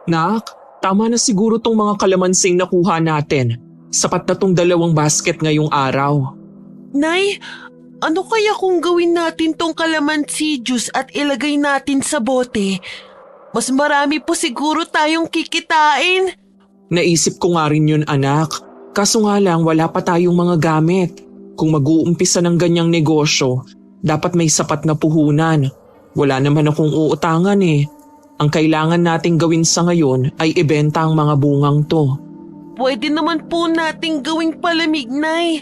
Nak, tama na siguro tong mga kalamansing nakuha natin. Sapat na tong 2 basket ngayong araw. Nay, ano kaya kung gawin natin tong calamansi juice at ilagay natin sa bote? Mas marami po siguro tayong kikitain. Naisip ko nga rin yun, anak. Kaso nga lang wala pa tayong mga gamit. Kung mag-uumpisa ng ganyang negosyo, dapat may sapat na puhunan. Wala naman akong uutangan eh. Ang kailangan nating gawin sa ngayon ay ibenta ang mga bungang to. Pwede naman po nating gawing palamig, Nay.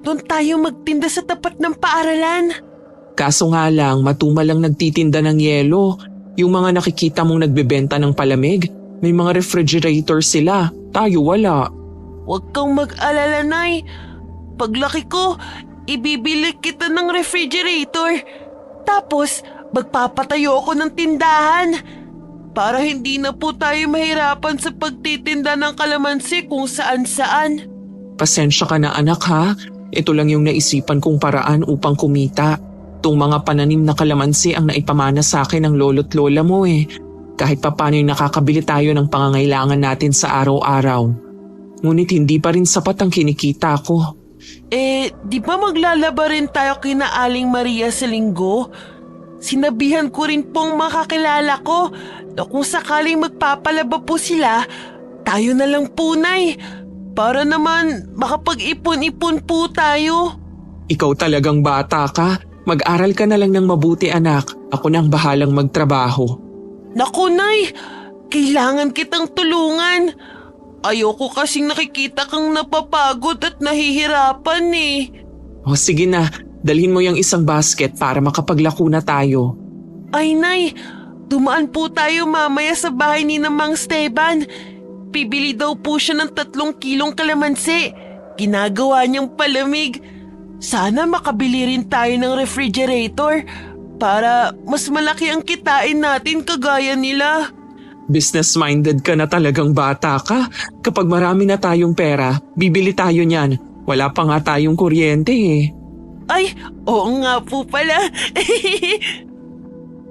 Doon tayo magtinda sa tapat ng paaralan. Kaso nga lang matumal lang nagtitinda ng yelo. Yung mga nakikita mong nagbebenta ng palamig, may mga refrigerator sila. Tayo wala. Huwag kang mag-alala, Nay. Paglaki ko, ibibili kita ng refrigerator. Tapos, magpapatayo ako ng tindahan. Para hindi na po tayo mahirapan sa pagtitinda ng kalamansi kung saan-saan. Pasensya ka na anak ha. Ito lang yung naisipan kong paraan upang kumita. Itong mga pananim na kalamansi ang naipamana sa akin ng lolo't lola mo eh. Kahit papano yung nakakabili tayo ng pangangailangan natin sa araw-araw. Ngunit hindi pa rin sapat ang kinikita ko. Di ba maglalaba rin tayo kina Aling Maria sa linggo? Sinabihan ko rin pong makakilala ko na kung sakaling magpapalaba po sila, tayo na lang po, Nay. Para naman makapag-ipon-ipon po tayo. Ikaw talagang bata ka. Mag-aral ka na lang ng mabuti anak. Ako nang bahalang magtrabaho. Naku, Nay! Kailangan kitang tulungan. Ayoko kasing nakikita kang napapagod at nahihirapan eh. O sige na, dalhin mo yung isang basket para makapaglako na tayo. Ay, Nay! Dumaan po tayo mamaya sa bahay ni Mang Esteban. Bibili daw po siya ng 3 kilong kalamansi. Ginagawa niyang palamig. Sana makabili rin tayo ng refrigerator para mas malaki ang kitain natin kagaya nila. Business-minded ka na talagang bata ka. Kapag marami na tayong pera, bibili tayo niyan. Wala pa nga tayong kuryente eh. Ay, oo nga po pala.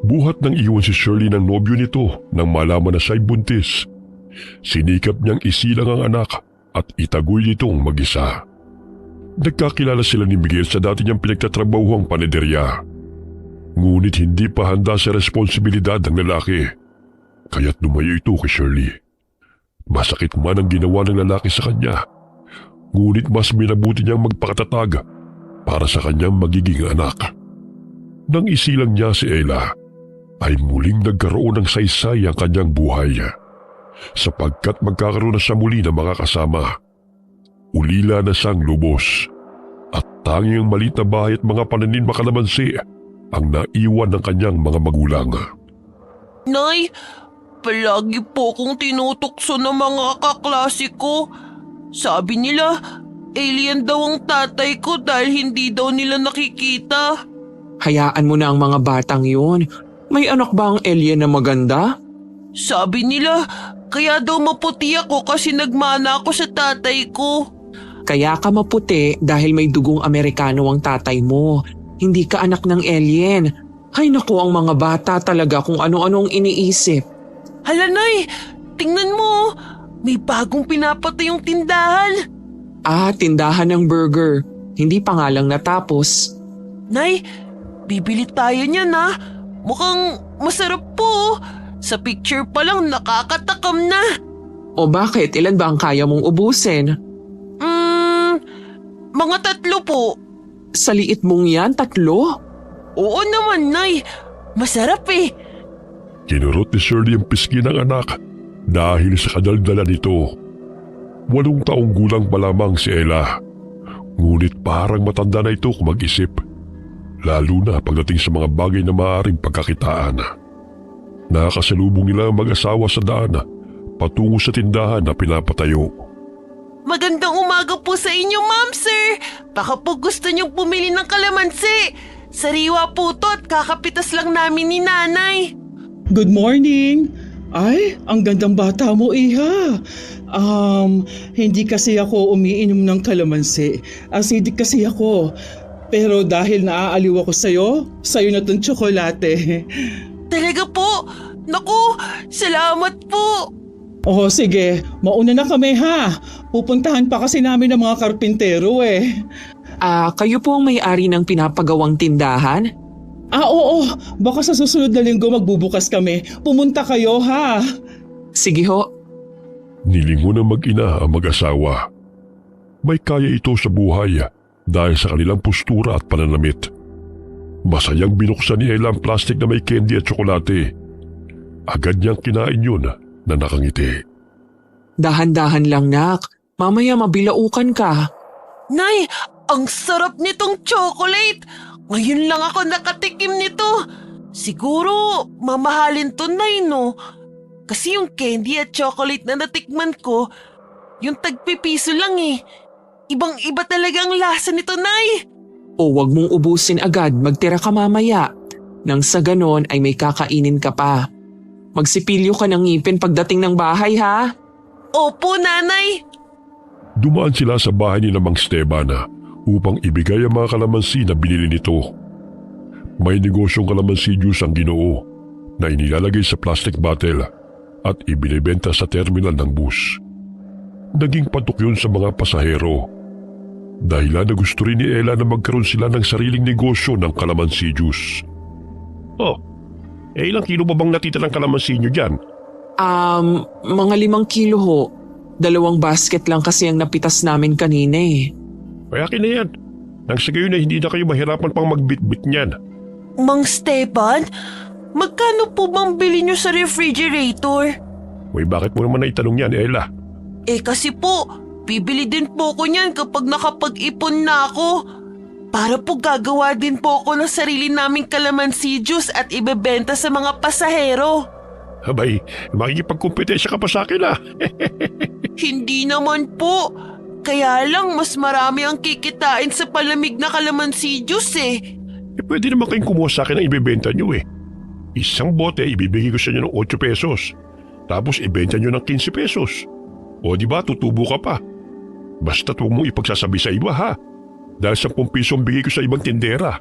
Buhat nang iwan si Shirley ng nobyo nito nang malaman na siya'y buntis. Sinikap niyang isilang ang anak at itagoy nitong mag-isa. Nagkakilala sila ni Miguel sa dati niyang pinagtatrabahuang panederya. Ngunit hindi pa handa sa responsibilidad ng lalaki. Kaya't lumayo ito kay Shirley. Masakit man ang ginawa ng lalaki sa kanya. Ngunit mas minabuti niyang magpakatatag para sa kanyang magiging anak. Nang isilang niya si Ella, ay muling nagkaroon ng saysay ang kanyang buhay. Sapagkat magkakaroon na siya muli ng mga kasama. Ulila na siyang lubos at tanging ang maliit na bahay at mga pananim na kalamansi ang naiwan ng kanyang mga magulang. Nay, palagi po kong tinutokso ng mga kaklase ko. Sabi nila, alien daw ang tatay ko dahil hindi daw nila nakikita. Hayaan mo na ang mga batang yun. May anak ba ang alien na maganda? Sabi nila, kaya daw maputi ako kasi nagmana ako sa tatay ko. Kaya ka maputi dahil may dugong Amerikano ang tatay mo. Hindi ka anak ng alien. Hay naku, ang mga bata talaga kung ano-anong iniisip. Hala, Nay, tingnan mo. May bagong pinapatay yung tindahan. Tindahan ng burger. Hindi pa nga lang natapos. Nay, bibili tayo niyan ha. Mukhang masarap po. Sa picture pa lang nakakatakam na. O bakit? Ilan ba ang kaya mong ubusin? Mga 3 po. Sa liit mong yan, 3? Oo naman, Nay. Masarap eh. Kinurot ni Shirley ang pisngi ng anak dahil sa kadaldalan nito. 8 taong gulang pa lamang si Ella. Ngunit parang matanda na ito kung mag-isip. Lalo na pagdating sa mga bagay na maaaring pagkakitaan. Nakakasalubong nila ang mag-asawa sa daan patungo sa tindahan na pinapatayo. Magandang umaga po sa inyo, Ma'am Sir. Baka po gusto niyong bumili ng kalamansi. Sariwa po to at kakapitas lang namin ni Nanay. Good morning! Ay, ang gandang bata mo, Iha. Hindi kasi ako umiinom ng kalamansi. Acidic kasi ako. Pero dahil naaaliw ako sa'yo na tong tsokolate. Talaga po? Naku, salamat po! Oh, sige. Mauna na kami ha. Pupuntahan pa kasi namin ng mga karpintero eh. Kayo po ang may-ari ng pinapagawang tindahan? Oo. Baka sa susunod na linggo magbubukas kami. Pumunta kayo ha. Sige ho. Nilingon ng mag-ina ang mag-asawa. May kaya ito sa buhay dahil sa kanilang postura at pananamit. Masayang binuksan ni Ella ang plastic na may candy at tsokolate. Agad niyang kinain yun na nakangiti. Dahan-dahan lang, nak. Mamaya mabilaukan ka. Nay, ang sarap nitong chocolate! Ngayon lang ako nakatikim nito. Siguro, mamahalin to, Nay, no? Kasi yung candy at chocolate na natikman ko, yung tagpipiso lang eh. Ibang-iba talaga ang lasa nito, Nay. O wag mong ubusin agad, magtira ka mamaya. Nang sa ganon ay may kakainin ka pa. Magsipilyo ka ng ngipin pagdating ng bahay ha. Opo, Nanay. Dumaan sila sa bahay ni Mang Esteban upang ibigay ang mga kalamansi na binili nito. May negosyong kalamansi juice ang Ginoo na inilalagay sa plastic bottle at ibinibenta sa terminal ng bus. Naging patok yun sa mga pasahero. Dahilan na gusto rin ni Ella na magkaroon sila ng sariling negosyo ng kalamansi juice. Oh, ilang kilo ba bang natita ng kalamansi nyo dyan? Mga 5 kilo ho. 2 basket lang kasi ang napitas namin kanina eh. Kaya akin na yan. Nang sa gayon na hindi na kayo mahirapan pang magbitbit niyan. Mang Steban, magkano po bang bili nyo sa refrigerator? Uy, bakit mo naman naitanong yan, Ella? Kasi po, bibili din po ko niyan kapag nakapag-ipon na ako. Para po gagawa din po ako ng sarili naming kalamansi juice at ibebenta sa mga pasahero. Abay, makikipagkumpetensya ka pa sa akin Hindi naman po. Kaya lang mas marami ang kikitain sa palamig na kalamansi juice eh. Pwede naman kayong kumuha sa akin ang ibebenta nyo eh. Isang bote ibibigay ko sa inyo ng 8 pesos. Tapos ibenta nyo ng 15 pesos. O di ba tutubo ka pa. Basta huwag mong ipagsasabi sa iba ha. Dahil 10 piso ang bigay ko sa ibang tindera.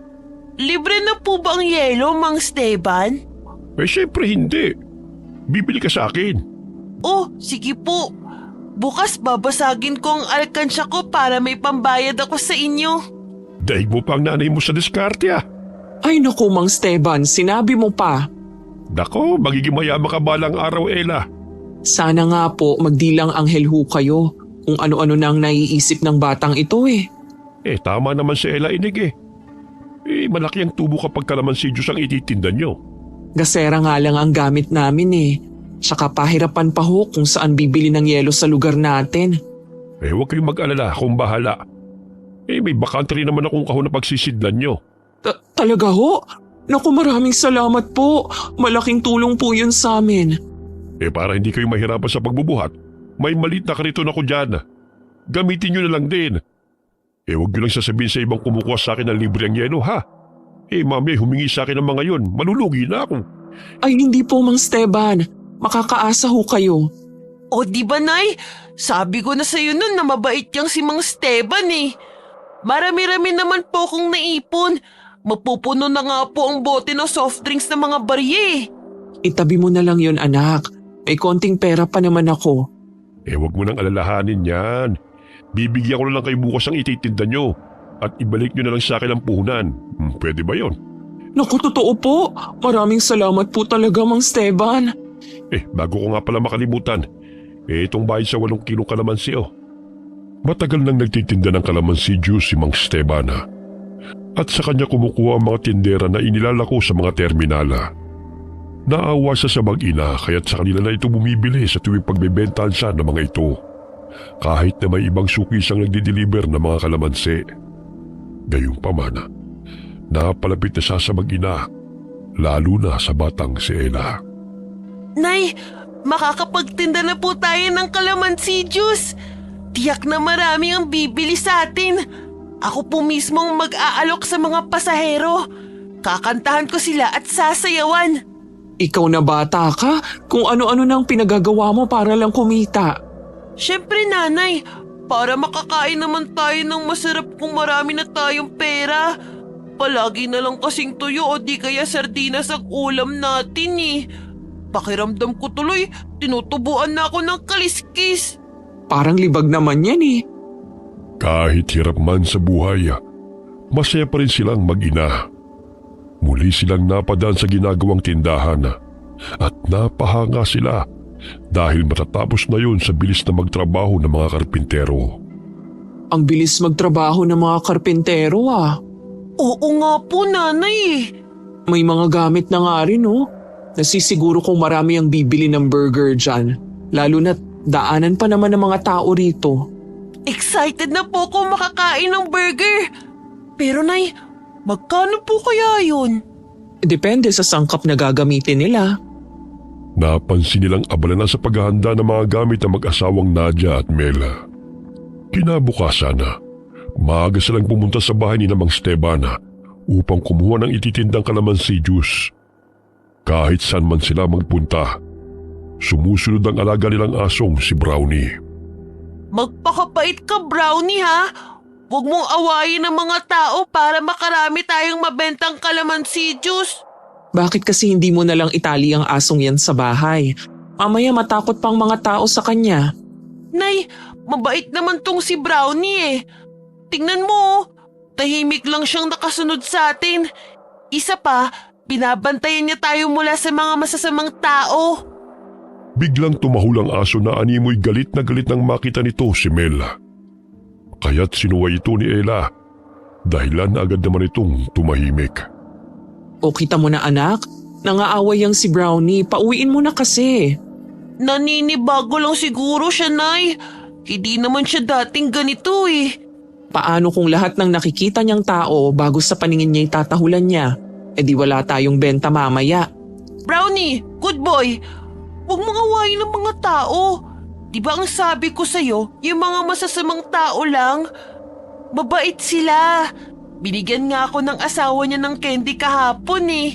Libre na po ba ang yelo, Mang Steban? Syempre hindi. Bibili ka sa akin. Oh, sige po. Bukas babasagin ko ang alkansya ko para may pambayad ako sa inyo. Daig mo pa ang nanay mo sa diskarte Ay naku, Mang Steban, sinabi mo pa. Dako, magiging mayaman ka balang araw, Ella. Sana nga po magdilang anghel ho kayo kung ano-ano na ang naiisip ng batang ito eh. Tama naman si Ella Inig malaki ang tubo kapag kalamansi juice ang ititinda nyo. Gasera nga lang ang gamit namin eh. Tsaka pahirapan pa ho kung saan bibili ng yelo sa lugar natin. Huwag kayong mag-alala, akong bahala. May bakante rin naman akong kahon na pagsisidlan nyo. Talaga ho? Naku, maraming salamat po. Malaking tulong po yun sa amin. Para hindi kayo mahirapan sa pagbubuhat, may maliit na kariton ako dyan. Gamitin nyo na lang din. Huwag nyo lang sasabihin sa ibang kumukuha sa akin ng libre ang yelo ha. Mami, humingi sa akin ng mga yon, malulugi na ako. Ay hindi po, Mang Steban. Makakaasa ho kayo. O di ba, Nay? Sabi ko na sa'yo nun na mabait yang si Mang Steban eh. Marami-rami naman po akong naipon. Mapupuno na nga po ang bote ng soft drinks ng mga barye. Itabi mo na lang yun, anak. May konting pera pa naman ako. Huwag mo nang alalahanin yan. Bibigyan ko na lang kayo bukas ang ititinda nyo at ibalik nyo na lang sa akin ang puhunan. Pwede ba yon? Naku, totoo po. Maraming salamat po talaga, Mang Steban. Bago ko nga pala makalimutan, itong bayad sa 8 kilong kalamansi Matagal nang nagtitinda ng kalamansi juice si Mang Steban at sa kanya kumukuha ang mga tindera na inilalako sa mga terminala. Naawa siya sa mag-ina kaya't sa kanila na ito bumibili sa tuwing pagbebentahan siya ng mga ito. Kahit na may ibang suki siyang nagdi-deliver ng mga kalamansi. Gayunpaman, napalapit na siya sa mag-ina, lalo na sa batang si Ella. Nay, makakapagtinda na po tayo ng kalamansi juice. Tiyak na marami ang bibili sa atin. Ako po mismo ang mag-aalok sa mga pasahero. Kakantahan ko sila at sasayawan. Ikaw na bata ka? Kung ano-ano nang pinagagawa mo para lang kumita. Siyempre, Nanay, para makakain naman tayo ng masarap kung marami na tayong pera. Palagi na lang kasing tuyo o di kaya sardinas ang ulam natin eh. Pakiramdam ko tuloy, tinutubuan na ako ng kaliskis. Parang libag naman yan eh. Kahit hirap man sa buhay, masaya pa rin silang mag-ina. Muli silang napadaan sa ginagawang tindahan at napahanga sila dahil matatapos na yun sa bilis na magtrabaho ng mga karpintero. Ang bilis magtrabaho ng mga karpentero ah. Oo nga po, nanay. May mga gamit na nga rin oh. Nasisiguro kong marami ang bibili ng burger dyan. Lalo na't daanan pa naman ng mga tao rito. Excited na po ako makakain ng burger. Pero nay, magkano po kaya yun? Depende sa sangkap na gagamitin nila. Napansin nilang abala na sa paghahanda ng mga gamit ng mag-asawang Nadia at Mela. Kinabukasan, maaga silang pumunta sa bahay ni Mang Esteban upang kumuha ng ititindang kalamansi juice. Kahit saan man sila magpunta, sumusunod ang alaga nilang asong si Brownie. Magpakabait ka, Brownie, ha? Huwag mong awayin ang mga tao para makarami tayong mabentang kalamansi juice. Bakit kasi hindi mo nalang itali ang asong yan sa bahay? Mamaya matakot pang mga tao sa kanya. Nay, mabait naman tong si Brownie eh. Tingnan mo, tahimik lang siyang nakasunod sa atin. Isa pa, binabantayan niya tayo mula sa mga masasamang tao. Biglang tumahol ang aso na animoy galit na galit nang makita nito si Mela. Kaya't sinuway ito ni Ella. Dahilan na agad naman itong tumahimik. O kita mo na anak, nangaaway yang si Brownie, pauwiin mo na kasi. Naninibago lang siguro siya, Nay. Hindi naman siya dating ganito eh. Paano kung lahat ng nakikita niyang tao bago sa paningin niya itatahulan niya? E di wala tayong benta mamaya. Brownie, good boy. Huwag mong awayin ng mga tao. Di ba ang sabi ko sa'yo, yung mga masasamang tao lang? Mabait sila. Binigyan nga ako ng asawa niya ng candy kahapon eh.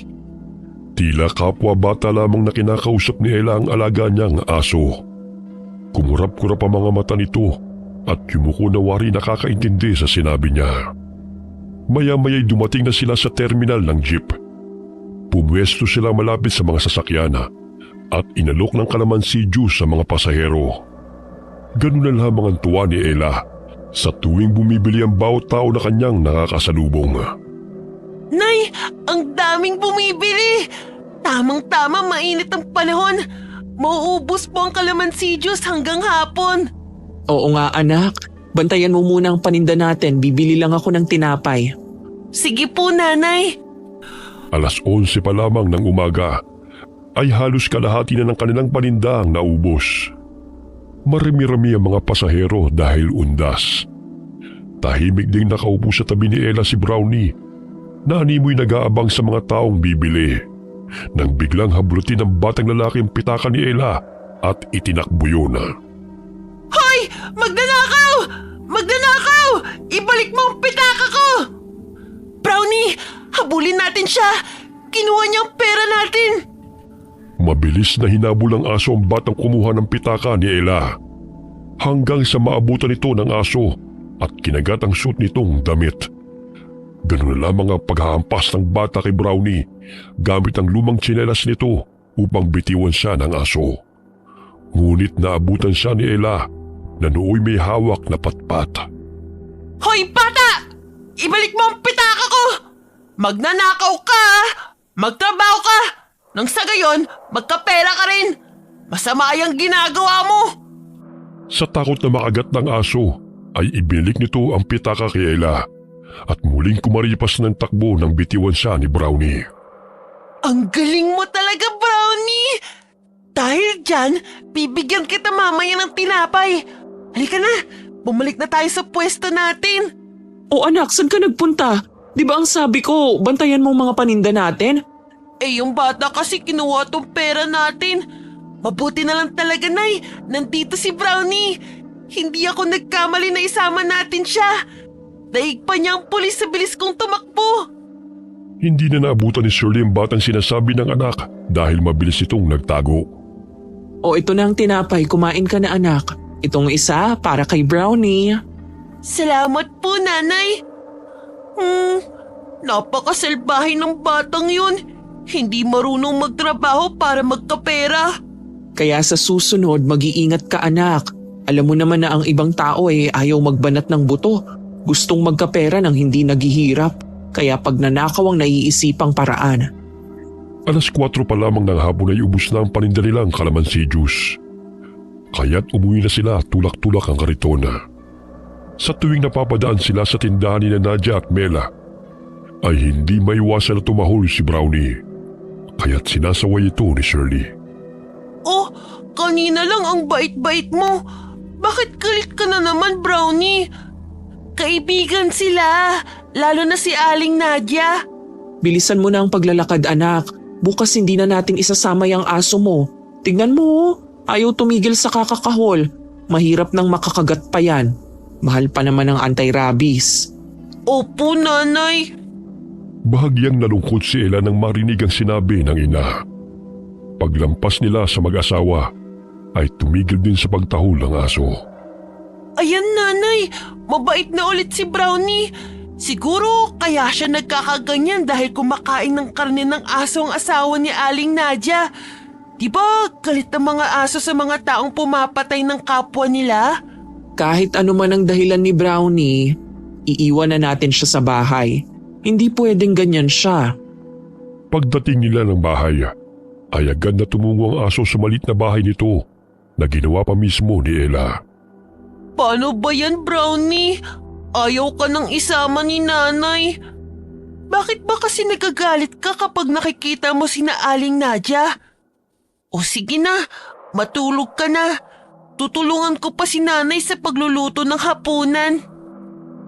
Tila kapwa bata lamang na kinakausap ni Ella ang alaga niyang aso. Kumurap-kurap ang mga mata nito at yumuko na wari nakakaintindi sa sinabi niya. Maya-maya'y dumating na sila sa terminal ng jeep. Pumwesto sila malapit sa mga sasakyan at inalok ng kalamansi juice sa mga pasahero. Ganun na lamang ang tuwa ni Ella sa tuwing bumibili ang bawat tao na kanyang nakakasalubong. Nay, ang daming bumibili. Tamang-tama, mainit ang panahon. Mauubos po ang kalamansi juice hanggang hapon. Oo nga anak, bantayan mo muna ang paninda natin, bibili lang ako ng tinapay. Sige po, nanay. Alas 11 pa lamang ng umaga ay halos kalahati na ng kanilang paninda ang naubos. Marami-rami ang mga pasahero dahil undas. Tahimik ding nakaupo sa tabi ni Ella si Brownie na animoy nag-aabang sa mga taong bibili nang biglang hablutin ng batang lalaki ang pitaka ni Ella at itinakbo yun. Hoy! Magnanakaw! Magnanakaw! Ibalik mo ang pitaka ko! Brownie! Habulin natin siya! Kinuha niya ang pera natin! Mabilis na hinabol ng aso ang batang kumuha ng pitaka ni Ella hanggang sa maabutan ito ng aso at kinagat ang suit nitong damit. Ganun na lamang ang paghahampas ng bata kay Brownie gamit ang lumang tsinelas nito upang bitiwan siya ng aso. Ngunit naabutan siya ni Ella na nooy may hawak na patpat. Hoy, bata! Ibalik mo ang pitaka ko! Magnanakaw ka! Magtrabaho ka! Nang sa gayon, magkapera ka rin! Masama yung ginagawa mo! Sa takot na makagat ng aso, ay ibinalik nito ang pitaka kay Ella at muling kumaripas ng takbo nang bitiwan siya ni Brownie. Ang galing mo talaga, Brownie! Dahil dyan, bibigyan kita mamaya ng tinapay. Halika na, bumalik na tayo sa pwesto natin. O anak, saan ka nagpunta? Di ba ang sabi ko, bantayan mo mga paninda natin? Eh yung bata kasi kinuha tong pera natin. Mabuti na lang talaga, Nay. Nandito si Brownie. Hindi ako nagkamali na isama natin siya. Daig pa niya ang pulis sa bilis kong tumakbo. Hindi na naabutan ni Shirley ang batang sinasabi ng anak dahil mabilis itong nagtago. O ito na ang tinapay, kumain ka na anak. Itong isa para kay Brownie. Salamat po, Nanay. Napakasalbahe ng batang yun. hindi marunong magtrabaho para magkapera. Kaya sa susunod, mag-iingat ka anak. Alam mo naman na ang ibang tao ayaw magbanat ng buto. Gustong magkapera nang hindi naghihirap. Kaya pag nanakaw ang naiisipang paraan. Alas 4 pa lamang ng hapon ay ubus na ang paninda nilang kalamansi juice. Kaya't umuwi na sila tulak-tulak ang karitona. Sa tuwing napapadaan sila sa tindahan ni Nadia at Mela, ay hindi maiwasan na tumahol si Brownie. Kaya't sinasaway ito ni Shirley. Oh, kanina lang ang bait-bait mo. Bakit galit ka na naman, Brownie? Kaibigan sila, lalo na si Aling Nadia. Bilisan mo na ang paglalakad anak. Bukas hindi na nating isasama yung aso mo. Tingnan mo, ayaw tumigil sa kakakahol. Mahirap nang makakagat pa yan. Mahal pa naman ang anti-rabies. Opo, nanay. Bahagyang nalungkot si Ella nang marinig ang sinabi ng ina. Paglampas nila sa mag-asawa, ay tumigil din sa pagtahol ng aso. Ayan, nanay. Mabait na ulit si Brownie. Siguro kaya siya nagkakaganyan dahil kumakain ng karne ng aso ang asawa ni Aling Nadia. Diba galit ang mga aso sa mga taong pumapatay ng kapwa nila? Kahit ano man ang dahilan ni Brownie, iiwan na natin siya sa bahay. Hindi pwedeng ganyan siya. Pagdating nila ng bahay, ay agad na tumungo ang aso sa malit na bahay nito na ginawa pa mismo ni Ella. Paano ba yan, Brownie? Ayaw ka nang isama ni nanay. Bakit ba kasi nagagalit ka kapag nakikita mo sina Aling Nadia? O sige na, matulog ka na. Tutulungan ko pa si nanay sa pagluluto ng hapunan.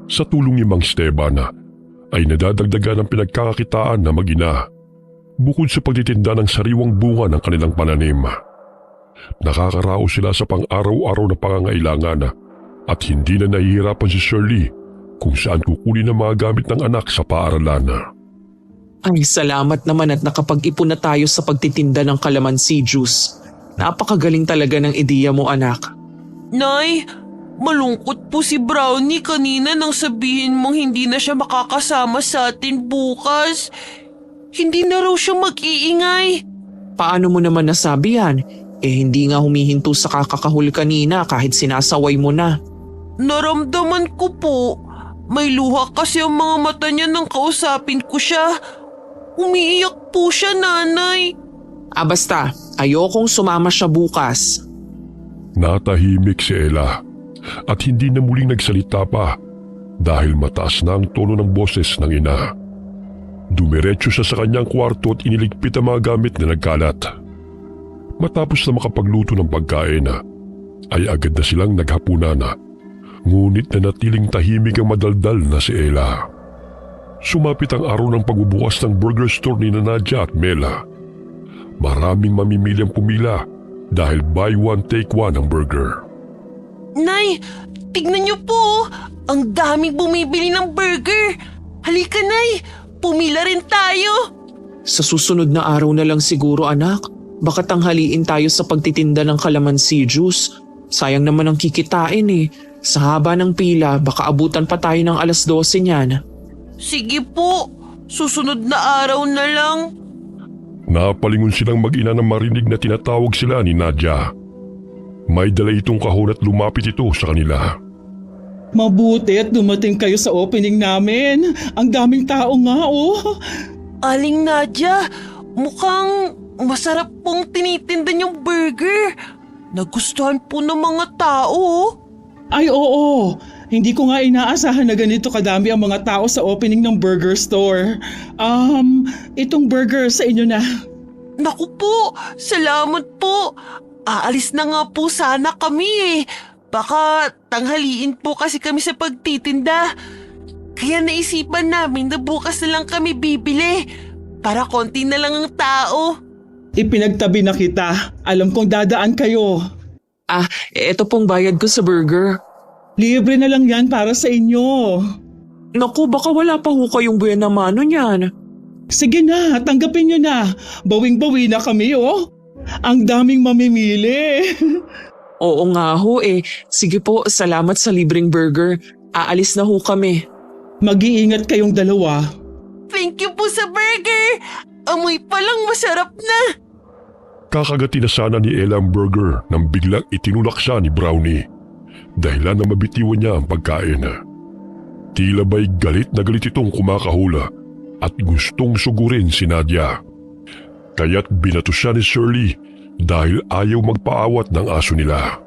Sa tulong ni Mang Esteban, ay nadadagdagan ang pinagkakakitaan na mag-ina. Bukod sa pagtitinda ng sariwang bunga ng kanilang pananim. Nakakaraos sila sa pang-araw-araw na pangangailangan at hindi na nahihirapan si Shirley kung saan kukunin ang mga gamit ng anak sa paaralan. Ay, salamat naman at nakapag-ipon na tayo sa pagtitinda ng kalamansi juice. Napakagaling talaga ng ideya mo anak. Nay, malungkot po si Brownie kanina nang sabihin mong hindi na siya makakasama sa atin bukas. Hindi na raw siya mag-iingay. Paano mo naman nasabi yan? Hindi nga humihinto sa kakakahul kanina kahit sinasaway mo na. Naramdaman ko po. May luha kasi ang mga mata niya nang kausapin ko siya. Umiiyak po siya, nanay. Basta, ayokong sumama siya bukas. Natahimik si Ella at hindi na muling nagsalita pa dahil mataas na ang tono ng boses ng ina. Dumiretso siya sa kanyang kwarto at iniligpit ang mga gamit na nagkalat. Matapos na makapagluto ng pagkain, ay agad na silang naghapunan. Ngunit nanatiling tahimik ang madaldal na si Ella. Sumapit ang araw ng pagbubukas ng burger store ni Nadia at Mela. Maraming mamimili ang pumila dahil buy one take one ang burger. Nay, tignan niyo po. Ang daming bumibili ng burger. Halika, Nay. Pumila rin tayo. Sa susunod na araw na lang siguro anak. Baka tanghaliin tayo sa pagtitinda ng kalamansi juice. Sayang naman ang kikitain Sa haba ng pila, baka abutan pa tayo ng alas 12 niyan. Sige po. Susunod na araw na lang. Napalingon silang mag-ina nang marinig na tinatawag sila ni Nadia. May dala itong kahon at lumapit ito sa kanila. Mabuti at dumating kayo sa opening namin. Ang daming tao nga Aling Nadia, mukhang masarap pong tinitinda niyong burger. Nagustuhan po ng mga tao. Ay oo, hindi ko nga inaasahan na ganito kadami ang mga tao sa opening ng burger store. Itong burger sa inyo na. Naku po, salamat po. Aalis na nga po sana kami Baka tanghaliin po kasi kami sa pagtitinda. Kaya naisipan namin na bukas na lang kami bibili. Para konti na lang ang tao. Ipinagtabi na kita. Alam kong dadaan kayo. Eto pong bayad ko sa burger. Libre na lang yan para sa inyo. Naku, baka wala pa ho kayong buwan na mano niyan. Sige na, tanggapin nyo na. Bawing-bawi na kami Ang daming mamimili. Oo nga ho Sige po, salamat sa libreng burger. Aalis na ho kami. Mag-iingat kayong dalawa. Thank you po sa burger. Amoy palang masarap na. Kakagati na sana ni Ella ang burger nang biglang itinulak siya ni Brownie. Dahilan na mabitiwan niya ang pagkain. Tila ba'y galit na galit itong kumakahula at gustong sugurin si Nadia. Kaya't binato siya ni Shirley dahil ayaw magpaawat ng aso nila.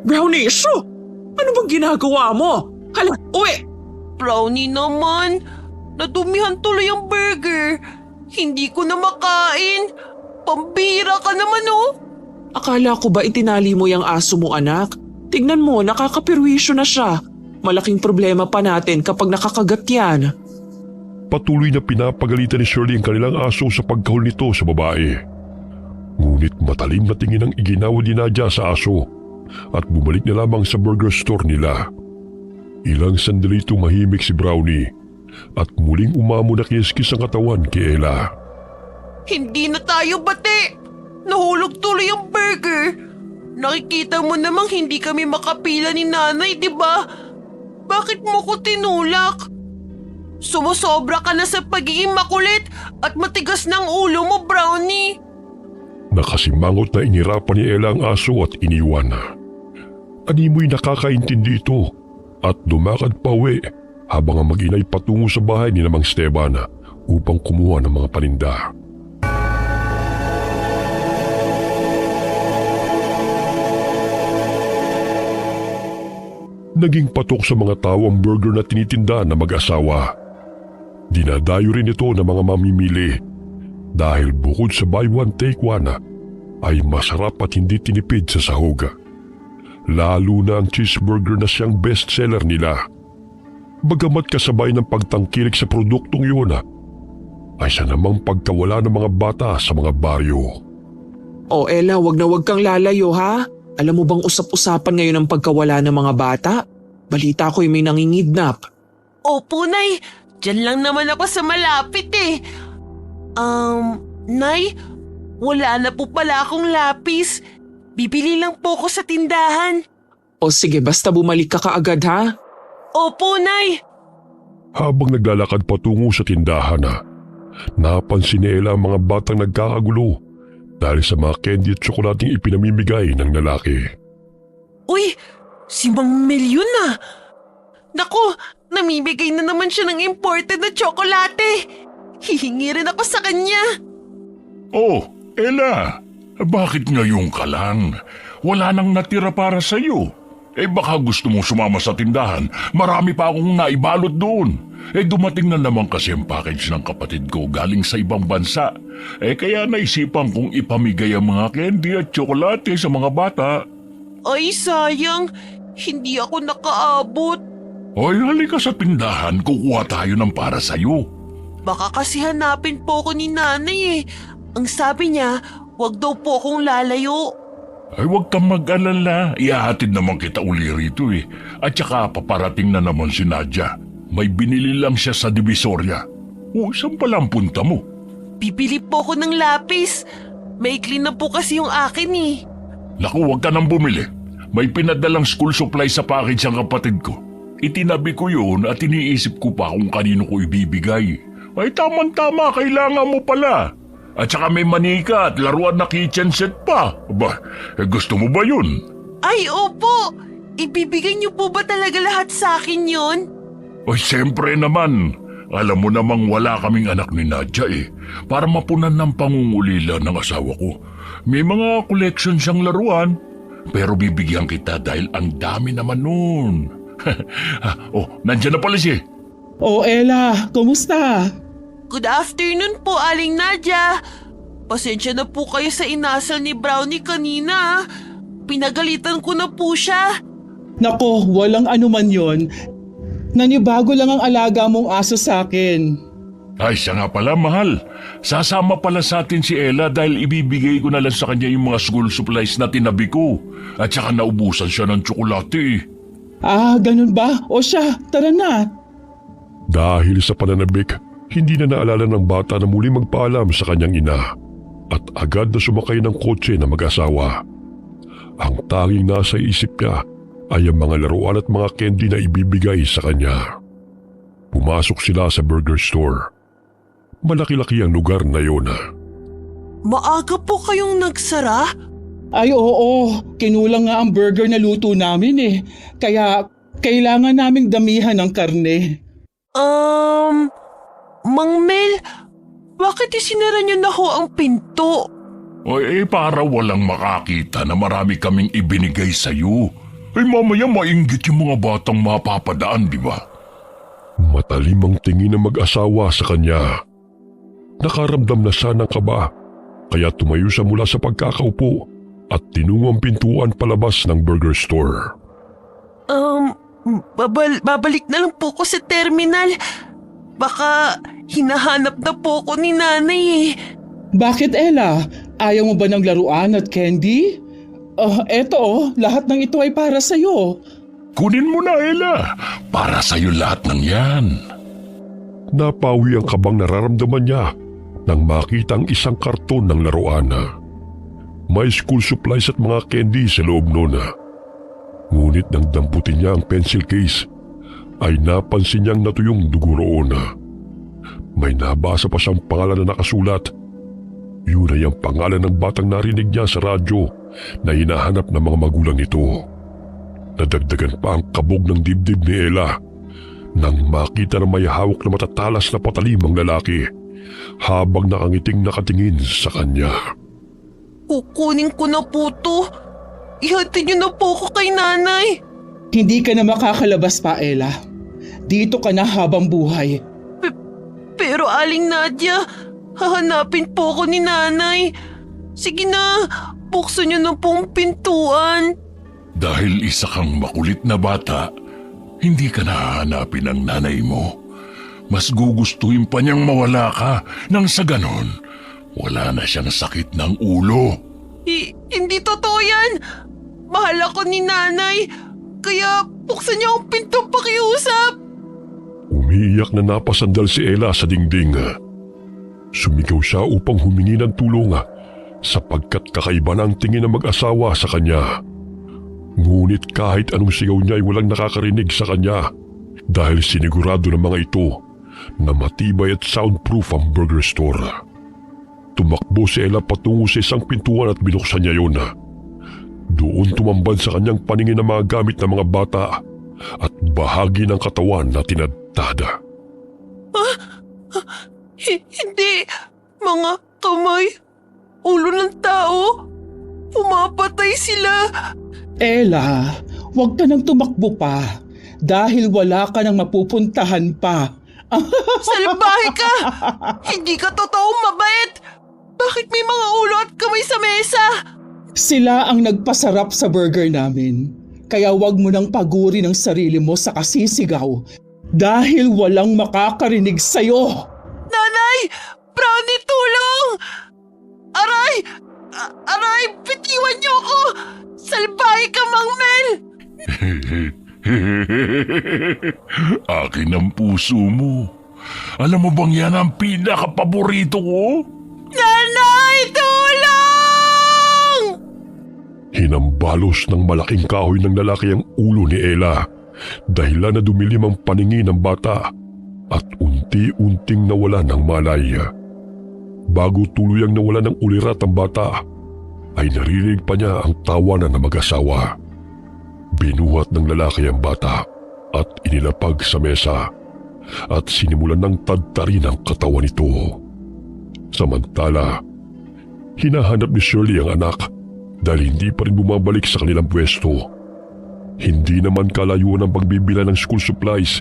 Brownie, shoo! Ano bang ginagawa mo? Hala, uwi! Brownie naman, nadumihan tuloy ang burger. Hindi ko na makain. Pambira ka naman oh. Akala ko ba itinali mo yung aso mo, anak? Tignan mo, nakakapirwisyo na siya. Malaking problema pa natin kapag nakakagat yan. Patuloy na pinapagalitan ni Shirley ang kanilang aso sa pagkahul nito sa babae. Ngunit matalim na tingin ang iginawa ni Nadia sa aso at bumalik na lamang sa burger store nila. Ilang sandali tumahimik si Brownie at muling umamo na kiskis ang katawan kay Ella. Hindi na tayo bati. Nahulog tuloy ang burger. Nakikita mo namang hindi kami makapila ni nanay, di ba? Bakit mo ko tinulak? Sumusobra ka na sa pagiging makulit at matigas ng ulo mo, Brownie. Nakasimangot na inirapan ni Ella ang aso at iniwan. Animoy nakakaintindi ito at lumakad pa uwi habang ang mag-inay patungo sa bahay ni Mang Esteban upang kumuha ng mga paninda. Naging patok sa mga tao ang burger na tinitinda na mag-asawa. Dinadayo rin ito ng mga mamimili dahil bukod sa buy one take one ay masarap at hindi tinipid sa sahog. Lalo na ang cheeseburger na siyang bestseller nila. Bagamat kasabay ng pagtangkilik sa produktong yun ay sa namang pagkawala ng mga bata sa mga baryo. O Ella, wag na wag kang lalayo ha? Alam mo bang usap-usapan ngayon ang pagkawala ng mga bata? Balita ko'y may nangingidnap. Opo, Nay. Diyan lang naman ako sa malapit eh. Nay, wala na po pala akong lapis. Bibili lang po ako sa tindahan. O sige, basta bumalik ka kaagad ha? Opo, Nay. Habang naglalakad patungo sa tindahan napansin ni Ella ang mga batang nagkakagulo dahil sa mga candy at tsokolating ipinamimigay ng lalaki. Uy, si Mang Melyon na. Naku, namimigay na naman siya ng imported na tsokolate. Hihingi rin ako sa kanya. Oh, Ella, bakit ngayon ka lang? Wala nang natira para sa'yo. Baka gusto mong sumama sa tindahan. Marami pa akong naibalot doon. Dumating na naman kasi ang package ng kapatid ko galing sa ibang bansa. Kaya naisipan kong ipamigay ang mga candy at tsokolate sa mga bata. Ay, sayang. Hindi ako nakaabot. Hoy, halika sa tindahan. Kukuha tayo ng para sa'yo. Baka kasi hanapin po ako ni nanay eh. Ang sabi niya, wag daw po akong lalayo. Huwag kang mag-alala. Ihahatid naman kita uli rito eh. At saka paparating na naman si Nadia. May binili lang siya sa Divisoria. Saan pala ang punta mo? Bibili po ako ng lapis. Maikli na po kasi yung akin eh. Naku, huwag ka nang bumili. May pinadalang school supply sa package ang kapatid ko. Itinabi ko yun at iniisip ko pa kung kanino ko ibibigay. Ay tamang-tama, kailangan mo pala. At saka may manika at laruan na kitchen set pa. Gusto mo ba yun? Ay, opo. Ibibigay niyo po ba talaga lahat sa akin yun? Ay, siyempre naman. Alam mo namang wala kaming anak ni Nadia eh. Para mapunan ng pangungulila ng asawa ko. May mga collection siyang laruan. Pero bibigyan kita dahil ang dami naman nun. Nandiyan na pala siya. O Ella, kumusta? Good afternoon po, Aling Nadia. Pasensya na po kayo sa inasal ni Brownie kanina. Pinagalitan ko na po siya. Nako, walang anuman yon. Nanibago lang ang alaga mong aso sa akin. Ay, siya nga pala, mahal. Sasama pala sa atin si Ella dahil ibibigay ko na lang sa kanya yung mga school supplies na tinabi ko. At saka naubusan siya ng tsokolate. Ah, ganun ba? O siya, tara na. Dahil sa pananabik, hindi na naalala ng bata na muli magpaalam sa kanyang ina at agad na sumakay ng kotse na mag-asawa. Ang tanging nasa isip niya ay ang mga laruan at mga candy na ibibigay sa kanya. Pumasok sila sa burger store. Malaki-laki ang lugar na yun. Maaga po kayong nagsara? Ay oo, kinulang nga ang burger na luto namin eh. Kaya kailangan naming damihan ng karne. Mang Mel, bakit isinara niyo na ho ang pinto? Para walang makakita na marami kaming ibinigay sa'yo. Mamaya mainggit yung mga batang mapapadaan, di ba? Matalim ang tingin ng mag-asawa sa kanya. Nakaramdam na siya ng kaba, kaya tumayo siya mula sa pagkakaupo at tinungo ang pintuan palabas ng burger store. Babalik na lang po ko sa terminal. Baka hinahanap na po ko ni nanay eh. Bakit Ella? Ayaw mo ba ng laruan at candy? Eto lahat ng ito ay para sa'yo. Kunin mo na, Ella. Para sa'yo lahat ng yan. Napawi ang kabang nararamdaman niya nang makita ang isang karton ng laruan. May school supplies at mga candy sa loob noon. Ngunit nang damputin niya ang pencil case, ay napansin niyang natuyong dugo roon. May nabasa pa siyang pangalan na nakasulat. Yun ay ang pangalan ng batang narinig niya sa radyo na hinahanap ng mga magulang nito. Nadagdagan pa ang kabog ng dibdib ni Ella nang makita na may hawak na matatalas na patalim ang lalaki habang nakangiting nakatingin sa kanya. Kukunin ko na po to. Ihatid niyo na po ko kay nanay. Hindi ka na makakalabas pa Ella. Dito ka na habang buhay. Pero Aling Nadia, hahanapin po ko ni nanay. Sige na, buksan niyo na pong pintuan. Dahil isa kang makulit na bata, hindi ka nahahanapin ng nanay mo. Mas gugustuhin pa niyang mawala ka nang sa ganon, wala na siyang sakit ng ulo. Hindi totoo yan. Mahal ako ni nanay. Kaya buksan niyo ang pinto pakiusap. Umiiyak na napasandal si Ella sa dingding. Sumigaw siya upang humingi ng tulong sapagkat kakaiba na ang tingin ng mag-asawa sa kanya. Ngunit kahit anong sigaw niya ay walang nakakarinig sa kanya dahil sinigurado ng mga ito na matibay at soundproof ang burger store. Tumakbo si Ella patungo sa isang pintuan at binuksan niya yun. Doon tumambad sa kanyang paningin ng mga gamit ng mga bata at bahagi ng katawan na tinadtada. Hindi. Mga kamay. Ulo ng tao. Pumapatay sila. Ella, huwag ka nang tumakbo pa dahil wala ka nang mapupuntahan pa. Salbahe ka. Hindi ka totoong mabait. Bakit may mga ulo at kamay sa mesa? Sila ang nagpasarap sa burger namin. Kaya huwag mo nang pagurin ang sarili mo sa kasisigaw dahil walang makakarinig sa'yo. Nanay! Brownie, tulong! Aray! Aray! Bitiwan niyo ako! Salbahe ka, Mang Mel! Akin ang puso mo. Alam mo bang yan ang pinakapaborito ko? Nanay! Tulong! Hinambalos ng malaking kahoy ng lalaki ang ulo ni Ella dahilan na dumilim ang paningin ng bata at unti-unting nawala ng malay. Bago tuluyang nawala ng ulirat ang bata, ay narinig pa niya ang tawanan ng mag-asawa. Binuhat ng lalaki ang bata at inilapag sa mesa at sinimulan ng tadtarin ang katawan nito. Samantala, hinahanap ni Shirley ang anak dahil hindi pa rin bumabalik sa kanilang pwesto. Hindi naman kalayuan ang pagbibila ng school supplies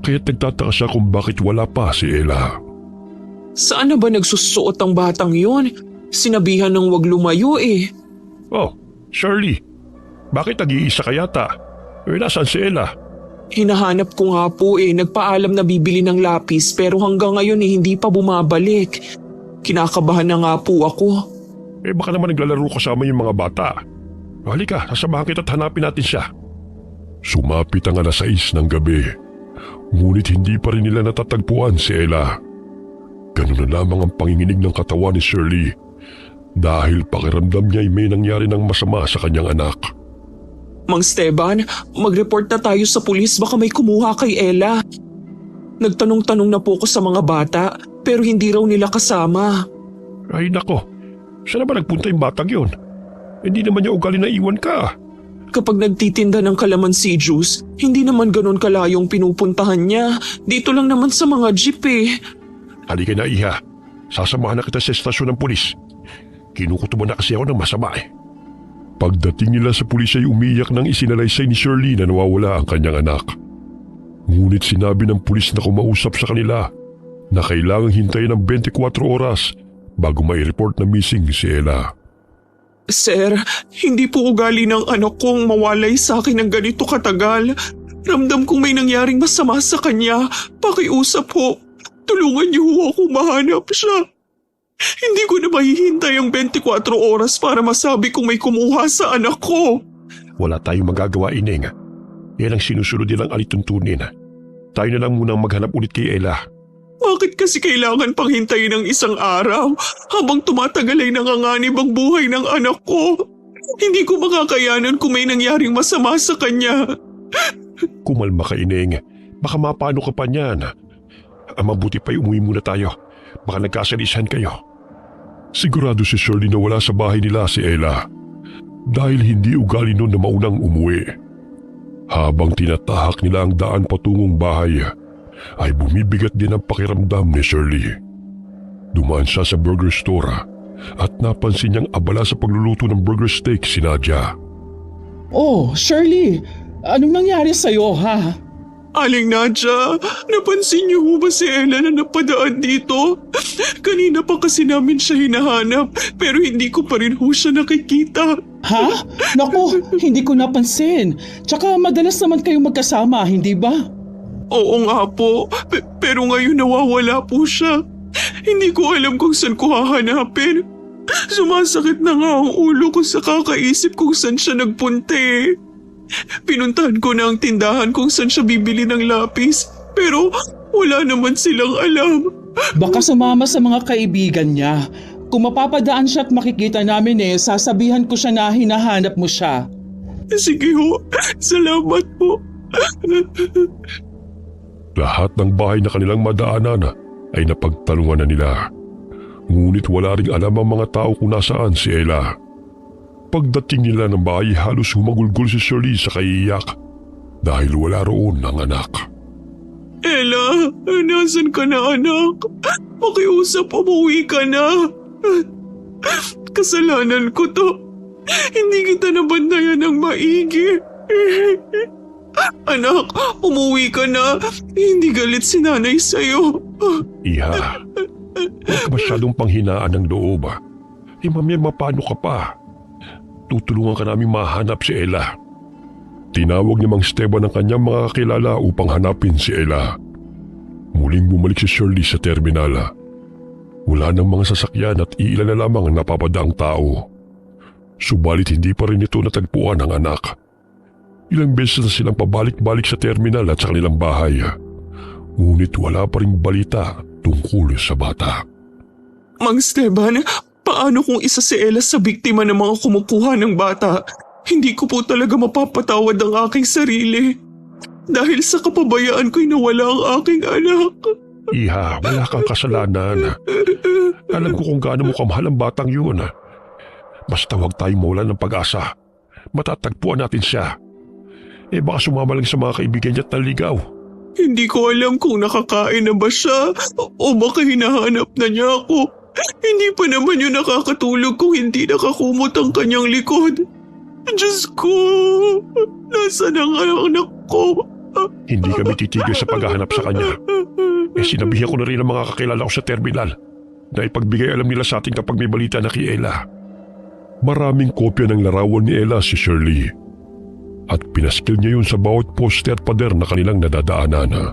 kaya nagtataka siya kung bakit wala pa si Ella. Saan na ba nagsusuot ang batang yon? Sinabihan ng wag lumayo eh. Oh, Shirley, bakit nag-iisa ka yata? Nasaan si Ella? Hinahanap ko nga po eh. Nagpaalam na bibili ng lapis pero hanggang ngayon eh hindi pa bumabalik. Kinakabahan na nga po ako. Baka naman naglalaro kasama yung mga bata. Halika, sasamahan kita at hanapin natin siya. Sumapit ang 6:00 ng gabi. Ngunit hindi pa rin nila natatagpuan si Ella. Ganun na lamang ang panginginig ng katawan ni Shirley dahil pakiramdam niya ay may nangyari ng masama sa kanyang anak. Mang Esteban, mag-report na tayo sa pulis baka may kumuha kay Ella. Nagtanong-tanong na po ko sa mga bata pero hindi raw nila kasama. Ay nako, saan na ba nagpunta yung batang yun? Hindi naman niya ugali na iwan ka. Kapag nagtitinda ng kalamansi juice, hindi naman ganon kalayong pinupuntahan niya. Dito lang naman sa mga jeep eh. Halika na Iha, sasamahan na kita sa estasyon ng pulis. Kinukutuban na kasi ako ng masama eh. Pagdating nila sa pulis ay umiyak nang isinalaysay ni Shirley na nawawala ang kanyang anak. Ngunit sinabi ng pulis na kumausap sa kanila na kailangang hintayin ng 24 oras bago mai-report na missing si Ella. Sir, hindi po ugali ng anak kong mawalay sa akin ng ganito katagal. Ramdam kong may nangyaring masama sa kanya. Pakiusap po. Tulungan niyo ho ako mahanap siya. Hindi ko na mahihintay ang 24 oras para masabi kung may kumuha sa anak ko. Wala tayong magagawa, Ineng. Yan ang sinusunod nilang alituntunin. Tayo na lang munang maghanap ulit kay Ella. Bakit kasi kailangan pang hintayin ng isang araw habang tumatagal ay nanganganib ang buhay ng anak ko? Hindi ko makakayanan kung may nangyaring masama sa kanya. Kumalma ka, Ineng. Baka mapano ka pa niyan. Mabuti pa'y umuwi muna tayo. Baka nagkasalisan kayo. Sigurado si Shirley na wala sa bahay nila si Ella dahil hindi ugali nun na maunang umuwi. Habang tinatahak nila ang daan patungong bahay, ay bumibigat din ang pakiramdam ni Shirley. Dumaan siya sa burger store at napansin niyang abala sa pagluluto ng burger steak si Nadia. Oh, Shirley, anong nangyari sa'yo ha? Aling Nadia, napansin niyo ho ba si Ella na napadaan dito? Kanina pa kasi namin siya hinahanap pero hindi ko pa rin ho siya nakikita. Ha? Naku, hindi ko napansin. Tsaka madalas naman kayong magkasama, hindi ba? Oo nga po, pero ngayon nawawala po siya. Hindi ko alam kung saan ko hahanapin. Sumasakit na nga ang ulo ko sa kakaisip kung saan siya nagpunte. Pinuntahan ko na ang tindahan kung saan siya bibili ng lapis, pero wala naman silang alam. Baka sumama sa mga kaibigan niya. Kung mapapadaan siya at makikita namin sasabihan ko siya na hinahanap mo siya. Sige ho, salamat po. Lahat ng bahay na kanilang madaanan ay napagtanungan na nila. Ngunit wala ring alam ang mga tao kung nasaan si Ella. Pagdating nila ng bahay, halos humagulgol si Shirley sa kaiiyak dahil wala roon ang anak. Ella, nasan ka na anak? Pakiusap, umuwi ka na. Kasalanan ko to. Hindi kita nabandayan ng maigi. Anak, umuwi ka na. Hindi galit si nanay sa'yo. Iha, huwag ka masyadong panghinaan ng loob. Mamaya mapano ka pa. Tutulungan ka namin mahanap si Ella. Tinawag ni Mang Esteban ang kanyang mga kakilala upang hanapin si Ella. Muling bumalik si Shirley sa terminal. Wala nang mga sasakyan at iilan na lamang ang napapadaang tao. Subalit hindi pa rin ito natagpuan ang anak. Ilang beses na silang pabalik-balik sa terminal at sa kanilang bahay. Ngunit wala pa rin balita tungkol sa bata. Mang Esteban, paano kung isa si Ella sa biktima ng mga kumukuha ng bata? Hindi ko po talaga mapapatawad ang aking sarili. Dahil sa kapabayaan ko'y nawala ang aking anak. Iha, wala kang kasalanan. Alam ko kung gaano mo kamahal ang batang yun. Basta huwag tayong mawalan ng pag-asa. Matatagpuan natin siya. Baka sumama lang sa mga kaibigan niya at naligaw. Hindi ko alam kung nakakain na ba siya o baka hinahanap na niya ako. Hindi pa naman yun nakakatulog kung hindi nakakumot ang kanyang likod. Diyos ko, nasaan ang anak ko? Hindi kami titigil sa paghahanap sa kanya. Sinabihan ko na rin ang mga kakilala ko sa terminal na ipagbigay alam nila sa atin kapag may balita na kay Ella. Maraming kopya ng larawan ni Ella si Shirley at pinaskil niya yun sa bawat poste at pader na kanilang nadadaanan.